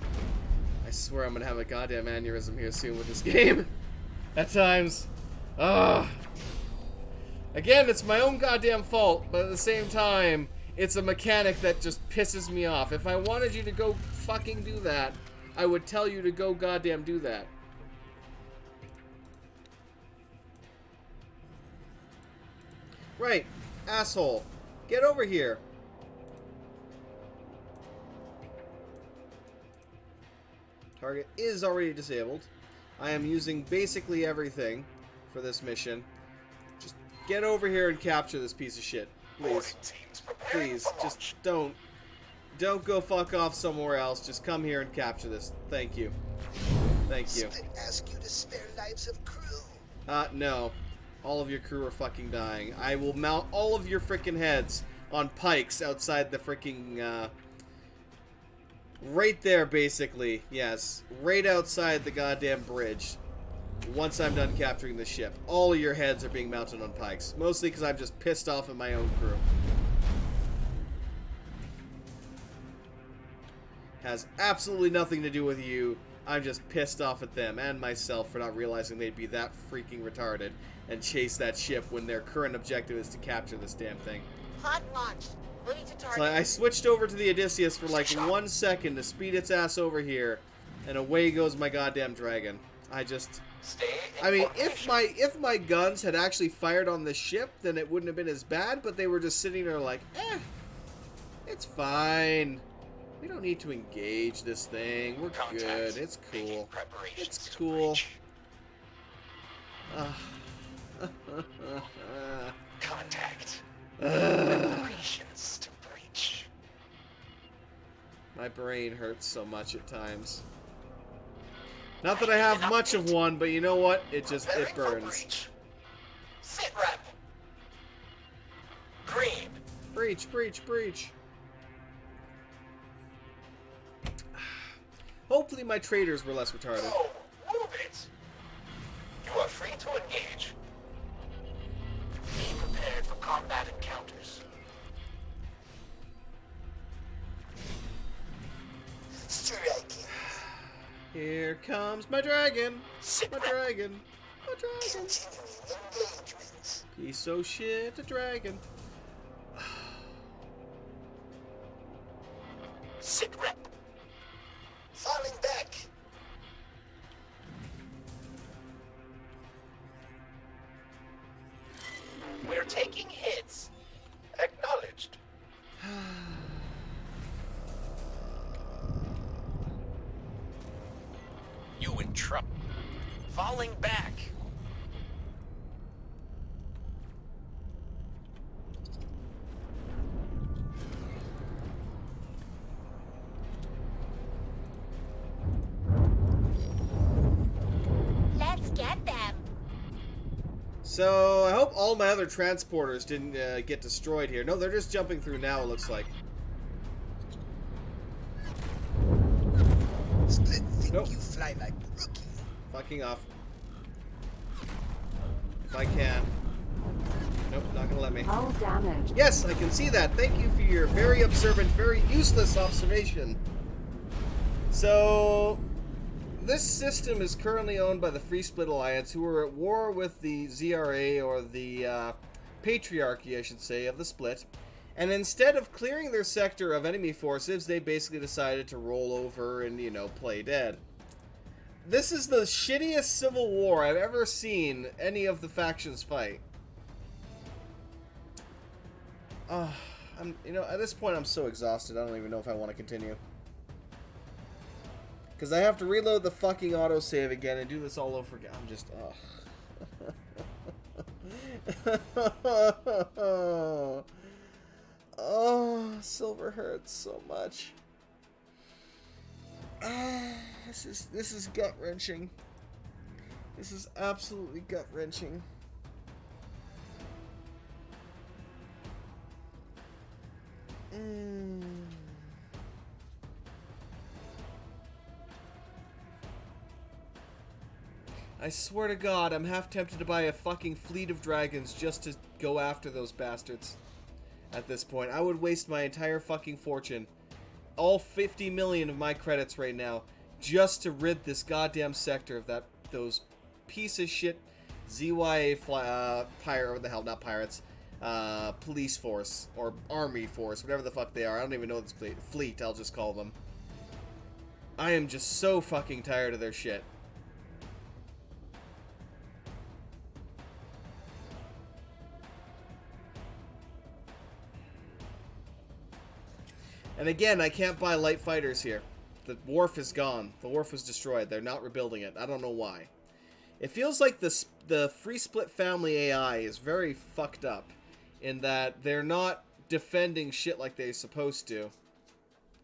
I swear I'm gonna have a goddamn aneurysm here soon with this game. At times. Ugh. Again, it's my own goddamn fault, but at the same time, It's a mechanic that just pisses me off. If I wanted you to go fucking do that, I would tell you to go goddamn do that. Right, asshole. Get over here. Target is already disabled. I am using basically everything for this mission. Just get over here and capture this piece of shit. Please. Please, just don't go fuck off somewhere else. Just come here and capture this. Thank you. Thank you. Split ask you to spare lives of crew. No. All of your crew are fucking dying. I will mount all of your frickin' heads on pikes outside the frickin', right there, basically. Yes. Right outside the goddamn bridge. Once I'm done capturing the ship. All of your heads are being mounted on pikes. Mostly because I'm just pissed off at my own crew. Has absolutely nothing to do with you. I'm just pissed off at them and myself for not realizing they'd be that freaking retarded and chase that ship when their current objective is to capture this damn thing. Hot launch. Moving to target. So I switched over to the Odysseus for like 1 second to speed its ass over here, and away goes my goddamn dragon. I mean, if my guns had actually fired on the ship, then it wouldn't have been as bad, but they were just sitting there like, it's fine. We don't need to engage this thing. We're good. It's cool. It's cool. Contact. Preparations to breach. My brain hurts so much at times. Not that I have much of one, but you know what? It burns. Sit rep. Green. Breach, breach, breach. Hopefully my traders were less retarded. Oh, move it. You are free to engage. Be prepared for combat encounters. Striking. Here comes my dragon. Sit My rep. dragon. My dragon. Continuing engagement. Piece of shit, a dragon. Sit rep. Falling back. We're taking hits. Acknowledged. You in trouble. Falling back. Let's get them. So, I hope all my other transporters didn't get destroyed here. No, they're just jumping through now, it looks like. Split think Nope. you fly like rookie. Fucking off. If I can. Nope, not gonna let me. Hull damage. Yes, I can see that. Thank you for your very observant, very useless observation. So, this system is currently owned by the Free Split Alliance, who are at war with the ZRA, or the Patriarchy, I should say, of the Split. And instead of clearing their sector of enemy forces, they basically decided to roll over and, you know, play dead. This is the shittiest civil war I've ever seen any of the factions fight. You know, at this point I'm so exhausted, I don't even know if I want to continue. Because I have to reload the fucking autosave again and do this all over again. I'm just, oh, silver hurts so much. This is gut-wrenching. This is absolutely gut-wrenching. I swear to God, I'm half tempted to buy a fucking fleet of dragons just to go after those bastards. At this point, I would waste my entire fucking fortune, all 50 million of my credits right now, just to rid this goddamn sector of those piece of shit ZYA pirate, or the hell, not pirates, police force, or army force, whatever the fuck they are. I don't even know this fleet, I'll just call them. I am just so fucking tired of their shit. And again, I can't buy light fighters here. The wharf is gone. The wharf was destroyed. They're not rebuilding it. I don't know why. It feels like the Free Split family AI is very fucked up in that they're not defending shit like they're supposed to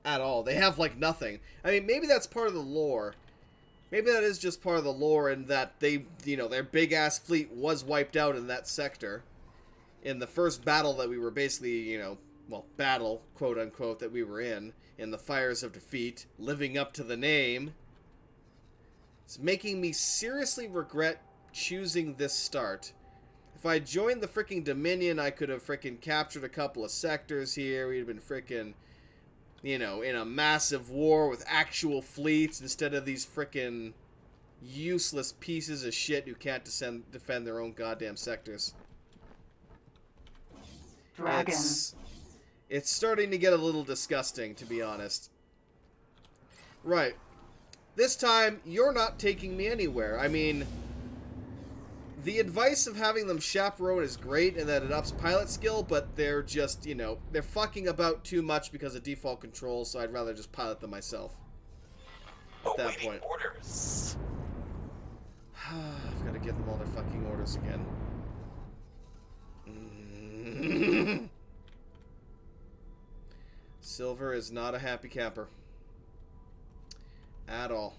at all. They have, like, nothing. I mean, maybe that's part of the lore. Maybe that is just part of the lore in that they, you know, their big-ass fleet was wiped out in that sector in the first battle that we were basically, you know, well, battle, quote-unquote, that we were in the Fires of Defeat, living up to the name. It's making me seriously regret choosing this start. If I joined the freaking Dominion, I could have freaking captured a couple of sectors here. We'd have been freaking, you know, in a massive war with actual fleets instead of these freaking useless pieces of shit who can't defend their own goddamn sectors. Dragon. It's starting to get a little disgusting, to be honest. Right. This time, you're not taking me anywhere. I mean, the advice of having them chaperone is great and that it ups pilot skill, but they're just, you know, they're fucking about too much because of default controls, so I'd rather just pilot them myself. At that point. Orders. I've got to give them all their fucking orders again. Silver is not a happy camper. At all.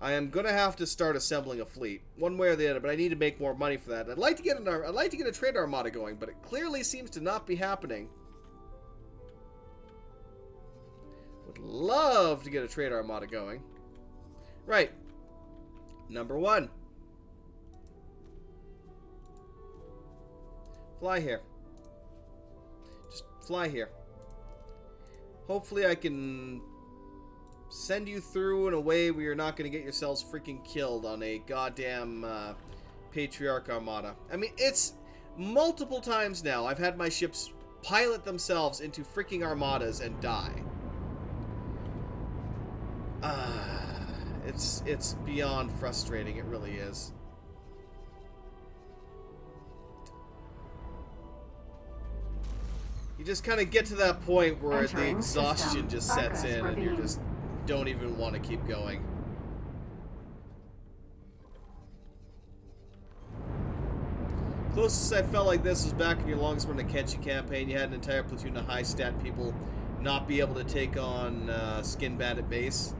I am gonna have to start assembling a fleet, one way or the other, but I need to make more money for that. I'd like to get a trade armada going, but it clearly seems to not be happening. Would love to get a trade armada going. Right. Number 1. Fly here. Just fly here. Hopefully I can send you through in a way where you're not going to get yourselves freaking killed on a goddamn Patriarch Armada. I mean, it's multiple times now I've had my ships pilot themselves into freaking armadas and die. It's beyond frustrating, it really is. You just kind of get to that point where the exhaustion just sets in and you just don't even want to keep going. Closest I felt like this was back in your longest run of Kenshi campaign. You had an entire platoon of high stat people not be able to take on Skin Bandit base.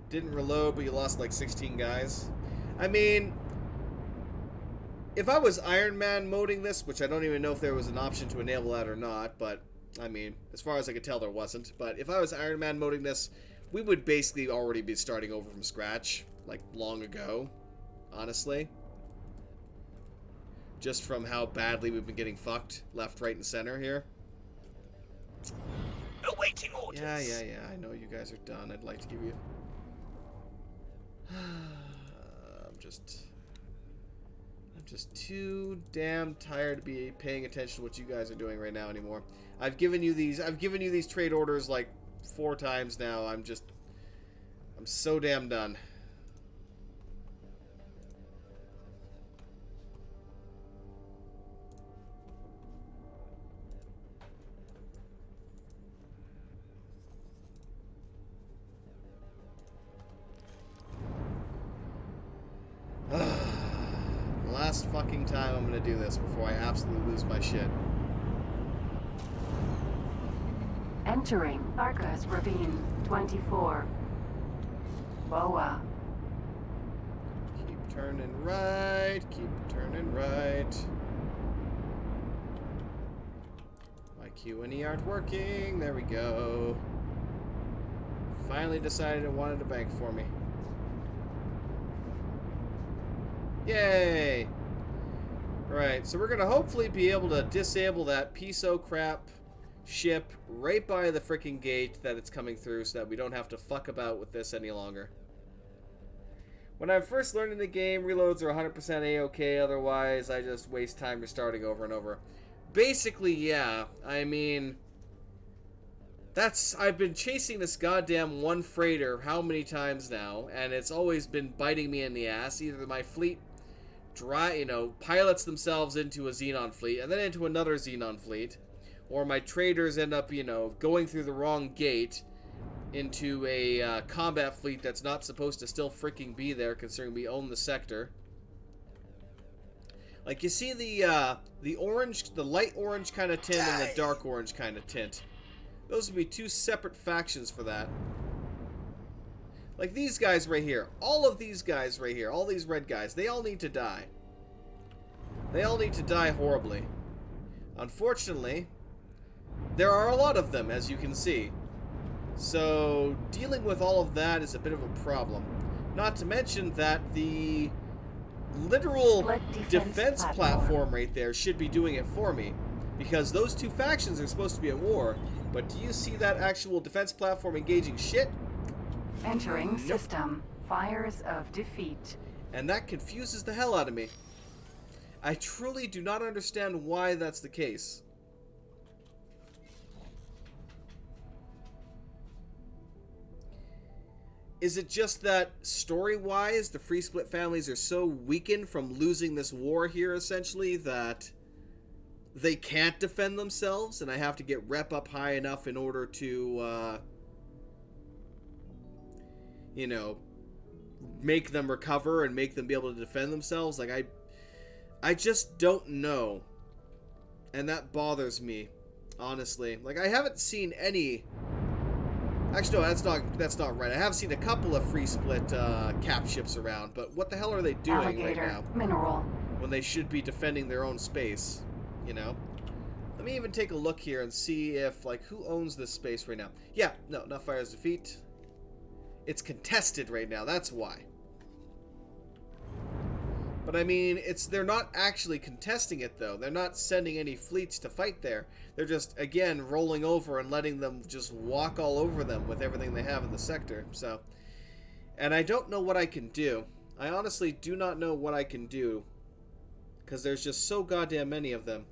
Didn't reload, but you lost like 16 guys. I mean, if I was Iron Man moding this, which I don't even know if there was an option to enable that or not, but, I mean, as far as I could tell, there wasn't. But if I was Iron Man moding this, we would basically already be starting over from scratch, like, long ago, honestly. Just from how badly we've been getting fucked, left, right, and center here. Awaiting orders. Yeah, I know you guys are done. I'd like to give you... I'm just too damn tired to be paying attention to what you guys are doing right now anymore. I've given you these trade orders like 4 times now. I'm so damn done. Last fucking time I'm gonna do this before I absolutely lose my shit. Entering Arcus Ravine 24. Boa. Keep turning right, keep turning right. My Q and E aren't working. There we go. Finally decided it wanted to bank for me. Yay! Right, so we're going to hopefully be able to disable that piso crap ship right by the freaking gate that it's coming through so that we don't have to fuck about with this any longer. When I'm first learning the game, reloads are 100% A-OK, otherwise I just waste time restarting over and over. Basically, yeah. I mean, I've been chasing this goddamn one freighter how many times now, and it's always been biting me in the ass. Either my fleet pilots themselves into a Xenon fleet and then into another Xenon fleet, or my traders end up, going through the wrong gate into a combat fleet that's not supposed to still freaking be there, considering we own the sector. Like, you see the orange, the light orange kind of tint and the dark orange kind of tint. Those would be two separate factions for that. Like these guys right here. All of these guys right here. All these red guys. They all need to die. They all need to die horribly. Unfortunately, there are a lot of them, as you can see. So, dealing with all of that is a bit of a problem. Not to mention that the literal defense platform right there should be doing it for me. Because those two factions are supposed to be at war. But do you see that actual defense platform engaging shit? Entering system. Fires of defeat. And that confuses the hell out of me. I truly do not understand why that's the case. Is it just that, story-wise, the Free Split families are so weakened from losing this war here, essentially, that they can't defend themselves, and I have to get rep up high enough in order to, make them recover and make them be able to defend themselves? Like, I just don't know. And that bothers me, honestly. Like, I haven't seen any... Actually, no, that's not right. I have seen a couple of Free Split cap ships around, but what the hell are they doing Alligator, right now? Mineral. When they should be defending their own space, Let me even take a look here and see if, like, who owns this space right now. Yeah, no, not Fire's Defeat. It's contested right now, that's why. But I mean, they're not actually contesting it, though. They're not sending any fleets to fight there. They're just, again, rolling over and letting them just walk all over them with everything they have in the sector. So, and I don't know what I can do. I honestly do not know what I can do. Because there's just so goddamn many of them.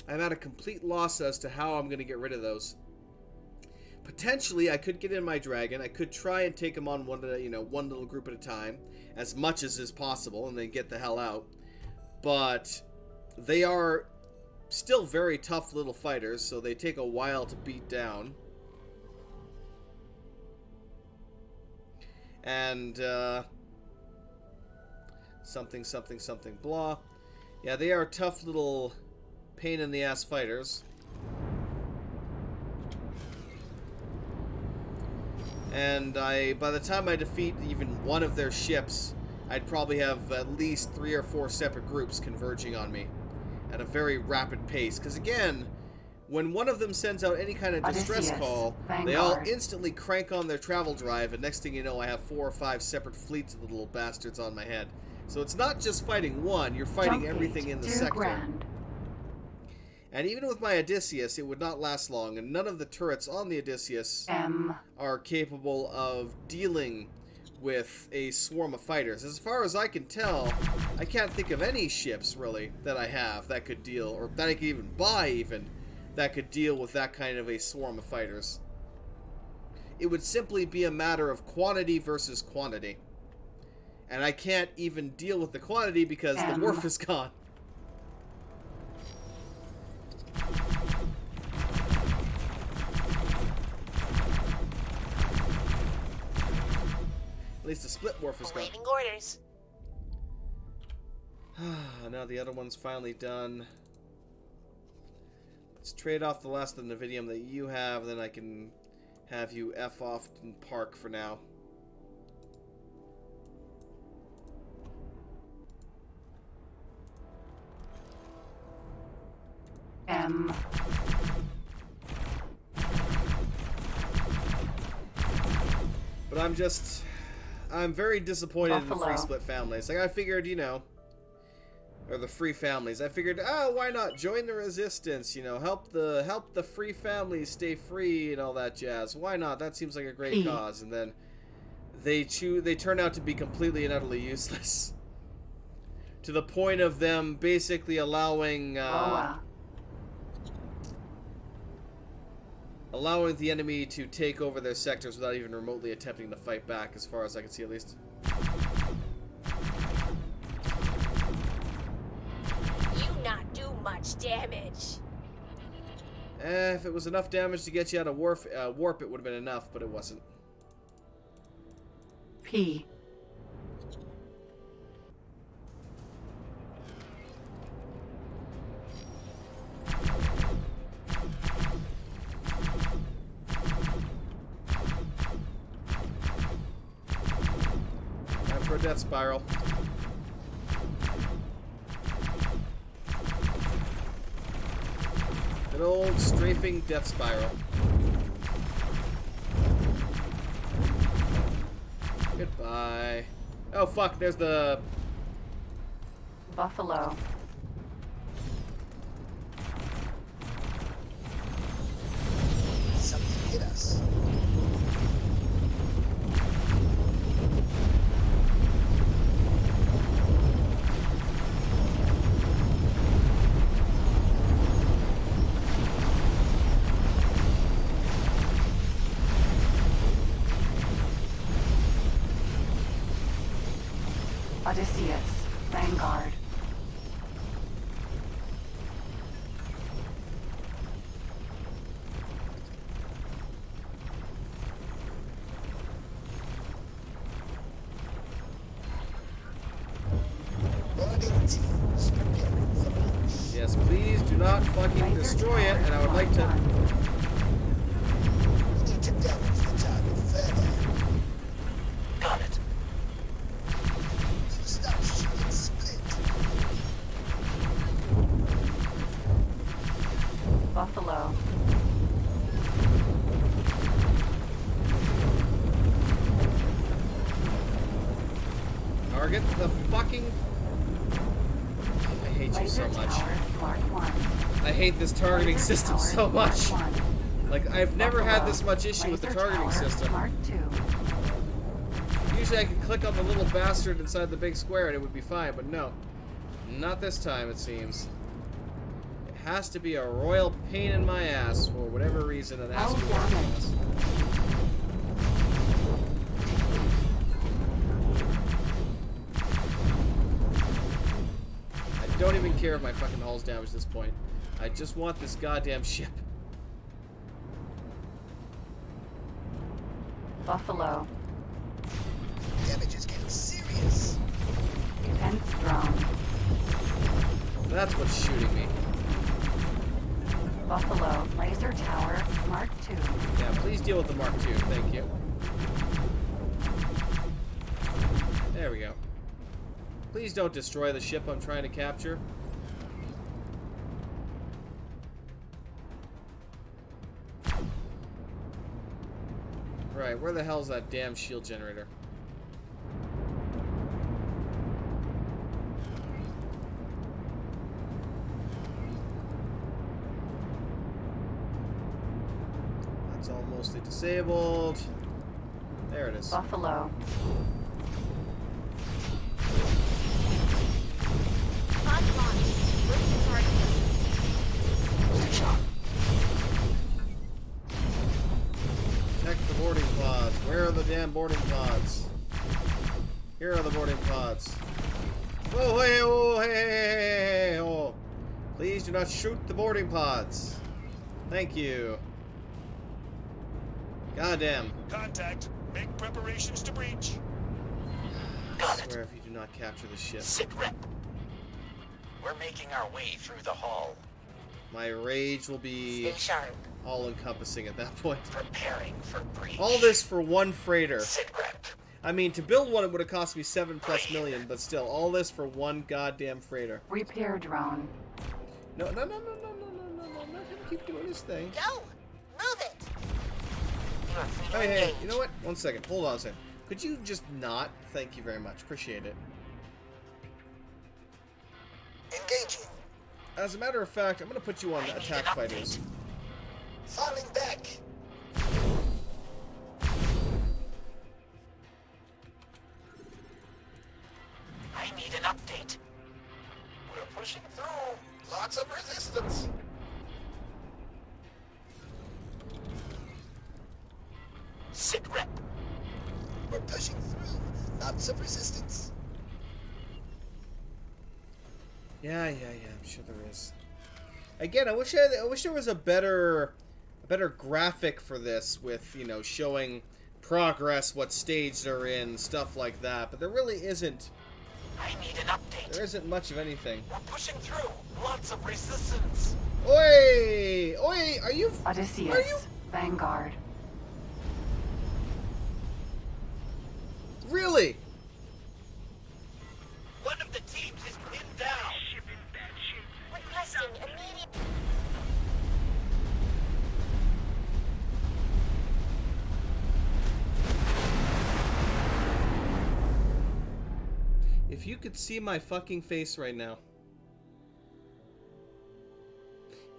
I'm at a complete loss as to how I'm going to get rid of those. Potentially, I could get in my dragon. I could try and take them on one little group at a time, as much as is possible, and then get the hell out. But they are still very tough little fighters, so they take a while to beat down. And something blah. Yeah, they are tough little pain in the ass fighters. And by the time I defeat even one of their ships, I'd probably have at least 3 or 4 separate groups converging on me at a very rapid pace. Because again, when one of them sends out any kind of distress call, they all instantly crank on their travel drive, and next thing you know, I have 4 or 5 separate fleets of the little bastards on my head. So it's not just fighting one, you're fighting everything in the sector. Grand. And even with my Odysseus, it would not last long, and none of the turrets on the Odysseus are capable of dealing with a swarm of fighters. As far as I can tell, I can't think of any ships, really, that I have that could deal, or that I could even buy, that could deal with that kind of a swarm of fighters. It would simply be a matter of quantity versus quantity. And I can't even deal with the quantity because the wharf is gone. At least the split wharf is gone. Awaiting orders. Now the other one's finally done. Let's trade off the last of the Navidium that you have, then I can have you F off and park for now. But I'm very disappointed in the Free Split families. Like, I figured, or the free families. I figured, oh, why not join the resistance? You know, help the free families stay free and all that jazz. Why not? That seems like a great cause. And then they turn out to be completely and utterly useless, to the point of them basically allowing the enemy to take over their sectors without even remotely attempting to fight back, as far as I can see, at least. You not do much damage. If it was enough damage to get you out of warp, it would have been enough, but it wasn't. P. Time for a death spiral. Good old strafing death spiral. Goodbye. Oh fuck, there's the Buffalo. Something hit us. Odysseus. Vanguard. Yes, please do not fucking destroy it, and I would like to. We need to damage the target further. Got it. You start shooting split. Buffalo. Target the fucking. I hate you so Laser much. tower, Mark 1. I hate this targeting Laser system tower, so Mark much. 1. Like, I've never had this much issue with the Laser targeting tower, system. Mark 2. Usually I could click on the little bastard inside the big square and it would be fine, but no. Not this time, it seems. It has to be a royal pain in my ass for whatever reason. It has to be Oh, damn it. I don't even care if my fucking hull's damaged at this point. I just want this goddamn ship. Buffalo. Damage is getting serious. Defense drone. That's what's shooting me. Buffalo. Laser tower, Mark 2. Yeah, please deal with the Mark II. Thank you. There we go. Please don't destroy the ship I'm trying to capture. Right, where the hell's that damn shield generator? That's all mostly disabled. There it is. Buffalo. Pod launch. Move to target. Shot. Protect the boarding pods. Where are the damn boarding pods? Here are the boarding pods. Oh, hey, oh, hey, hey, hey, hey, oh. Please do not shoot the boarding pods. Thank you. Goddamn. Contact. Make preparations to breach. I Got it. swear if you do not capture the ship, Sit rep. We're making our way through the hull. my rage will be Stay sharp. all-encompassing at that point. Preparing for breach. All this for one freighter. Sit rep. I mean, to build one, it would have cost me $7+ million, but still, all this for one goddamn freighter. Repair drone. No, no, no, no, no, no, no, no, no, I'm not gonna keep doing this thing. Go! Move it! You are free to Hey, hey, engage. you know what? One second. Hold on a second. Could you just not? Thank you very much. Appreciate it. Engaging. As a matter of fact, I'm gonna put you on the attack fighters. Falling back. I need an update. We're pushing through. Lots of resistance. Sit rep. We're pushing through. Lots of resistance. Yeah, I'm sure there is. Again, I wish there was a better graphic for this with, you know, showing progress, what stage they're in, stuff like that. But there really isn't. I need an update. There isn't much of anything. We're pushing through. Lots of resistance. Oi! Oi! Are you? Odysseus, Vanguard. Really? One of the teams is pinned down. Ship in bad shape. Requesting immediate. If you could see my fucking face right now.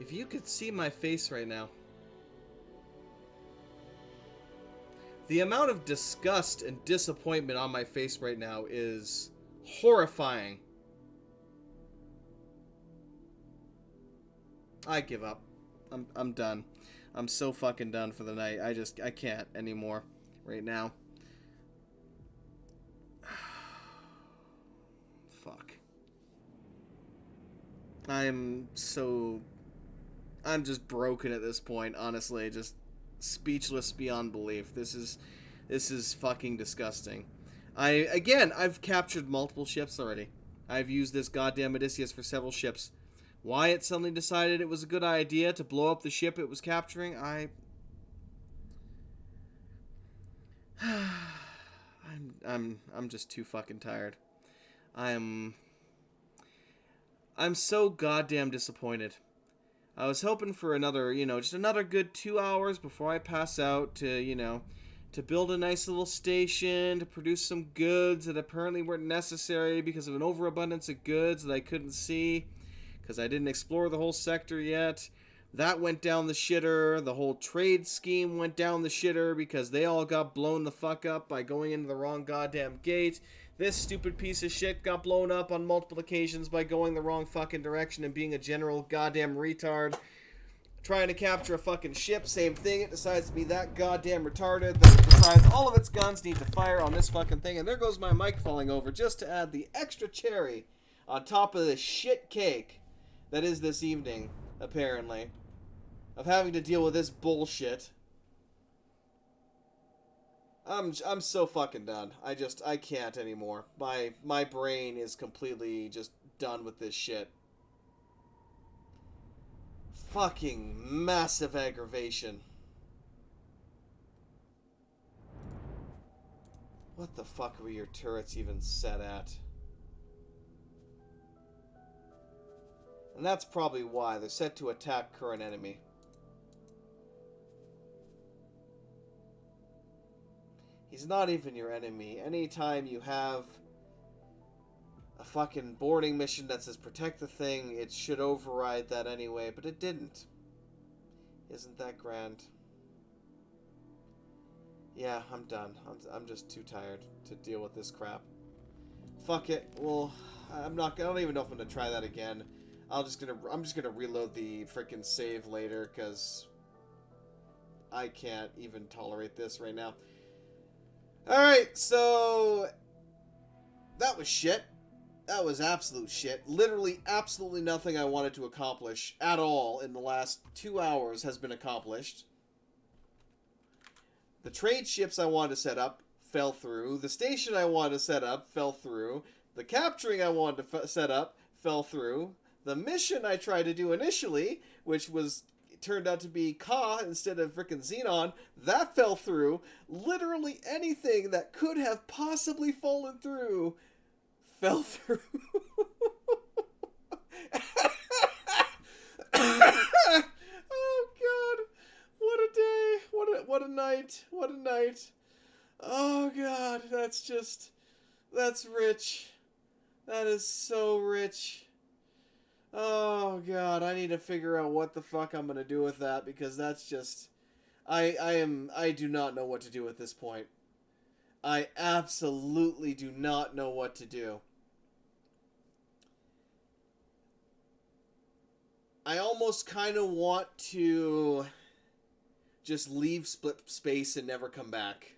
If you could see my face right now. The amount of disgust and disappointment on my face right now is horrifying. I give up. I'm done. I'm so fucking done for the night. I can't anymore right now. Fuck. I'm just broken at this point, honestly. Just speechless beyond belief. This is fucking disgusting. I've captured multiple ships already. I've used this goddamn Odysseus for several ships. Why it suddenly decided it was a good idea to blow up the ship it was capturing, I'm just too fucking tired. I'm so goddamn disappointed. I was hoping for another, just another good 2 hours before I pass out to, to build a nice little station, to produce some goods that apparently weren't necessary because of an overabundance of goods that I couldn't see, because I didn't explore the whole sector yet. That went down the shitter. The whole trade scheme went down the shitter because they all got blown the fuck up by going into the wrong goddamn gate. This stupid piece of shit got blown up on multiple occasions by going the wrong fucking direction and being a general goddamn retard. Trying to capture a fucking ship, same thing. It decides to be that goddamn retarded that it decides all of its guns need to fire on this fucking thing. And there goes my mic falling over just to add the extra cherry on top of this shit cake that is this evening, apparently, of having to deal with this bullshit. I'm so fucking done. I can't anymore. My brain is completely just done with this shit. Fucking massive aggravation. What the fuck were your turrets even set at? And that's probably why. They're set to attack current enemy. He's not even your enemy. Anytime you have a fucking boarding mission that says protect the thing, it should override that anyway, but it didn't. Isn't that grand? Yeah, I'm done. I'm just too tired to deal with this crap. Fuck it. Well, I don't even know if I'm gonna try that again. I'm just gonna reload the frickin' save later, because I can't even tolerate this right now. Alright, so that was shit. That was absolute shit. Literally absolutely nothing I wanted to accomplish at all in the last 2 hours has been accomplished. The trade ships I wanted to set up fell through. The station I wanted to set up fell through. The capturing I wanted to set up fell through. The mission I tried to do initially, which turned out to be Ka instead of frickin' Xenon, that fell through. Literally anything that could have possibly fallen through fell through. Oh god, what a day, what a night, what a night. Oh god, that's rich. That is so rich. Oh god, I need to figure out what the fuck I'm gonna do with that, because that's just... I do not know what to do at this point. I absolutely do not know what to do. I almost kind of want to just leave Split Space and never come back.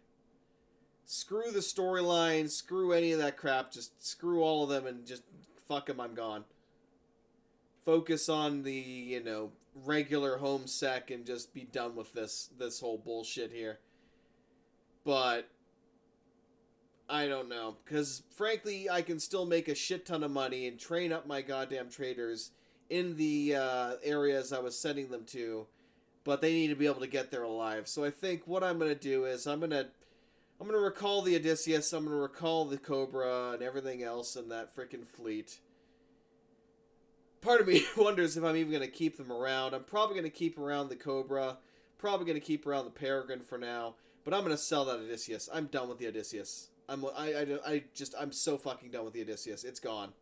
Screw the storyline, screw any of that crap, just screw all of them and just fuck them, I'm gone. Focus on the, you know, regular home sec and just be done with this whole bullshit here. But I don't know, because frankly, I can still make a shit ton of money and train up my goddamn traders in the areas I was sending them to, but they need to be able to get there alive. So I think what I'm going to do is I'm going to recall the Odysseus, I'm going to recall the Cobra and everything else in that freaking fleet. Part of me wonders if I'm even going to keep them around. I'm probably going to keep around the Cobra, probably going to keep around the Peregrine for now, but I'm going to sell that Odysseus. I'm done with the Odysseus. I'm so fucking done with the Odysseus. It's gone.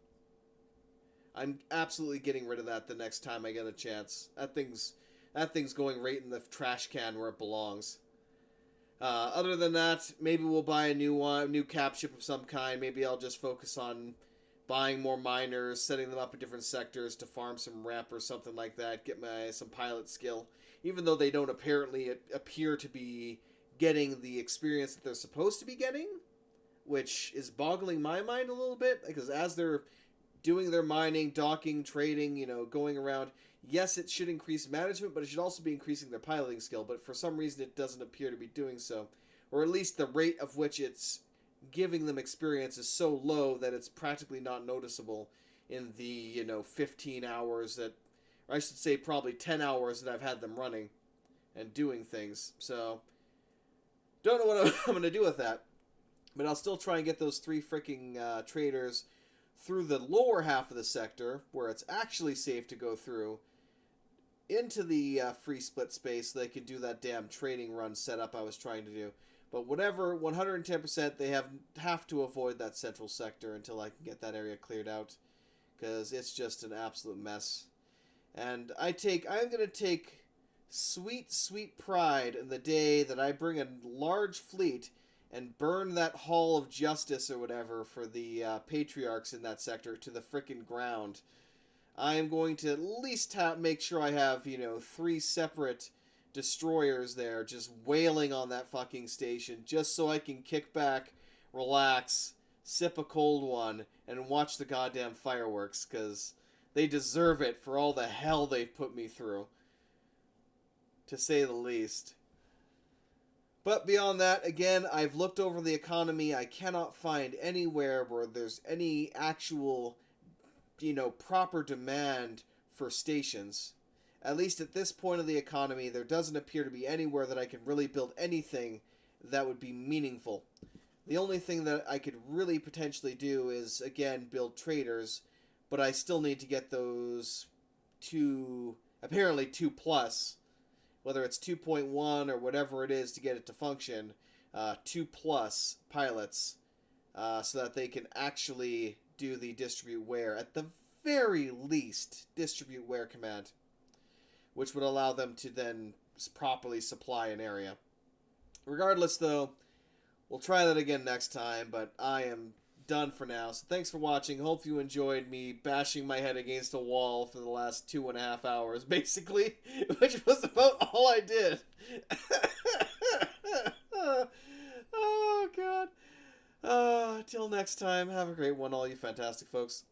I'm absolutely getting rid of that the next time I get a chance. That thing's going right in the trash can where it belongs. Other than that, maybe we'll buy a new cap ship of some kind. Maybe I'll just focus on buying more miners, setting them up in different sectors to farm some rep or something like that. Get some pilot skill, even though they don't appear to be getting the experience that they're supposed to be getting, which is boggling my mind a little bit, because as they're doing their mining, docking, trading, you know, going around, yes, it should increase management, but it should also be increasing their piloting skill, but for some reason it doesn't appear to be doing so. Or at least the rate of which it's giving them experience is so low that it's practically not noticeable in the, you know, 15 hours that, or I should say probably 10 hours that I've had them running and doing things. So, don't know what I'm going to do with that. But I'll still try and get those 3 freaking traders through the lower half of the sector, where it's actually safe to go through, into the free split space so they can do that damn trading run setup I was trying to do. But whatever, 110%, they have to avoid that central sector until I can get that area cleared out, because it's just an absolute mess. And I'm going to take sweet pride in the day that I bring a large fleet and burn that Hall of Justice or whatever for the patriarchs in that sector to the frickin' ground. I am going to at least make sure I have, you know, 3 separate destroyers there just wailing on that fucking station, just so I can kick back, relax, sip a cold one, and watch the goddamn fireworks, because they deserve it for all the hell they've put me through, to say the least. But beyond that, again, I've looked over the economy. I cannot find anywhere where there's any actual, you know, proper demand for stations. At least at this point of the economy, there doesn't appear to be anywhere that I can really build anything that would be meaningful. The only thing that I could really potentially do is, again, build traders, but I still need to get those apparently 2+, whether it's 2.1 or whatever it is to get it to function, 2+ pilots, so that they can actually do the distribute where, at the very least, distribute where command, which would allow them to then properly supply an area. Regardless, though, we'll try that again next time, but I am done for now. So thanks for watching. Hope you enjoyed me bashing my head against a wall for the last 2.5 hours, basically, which was about all I did. Oh, God. Till next time, have a great one, all you fantastic folks.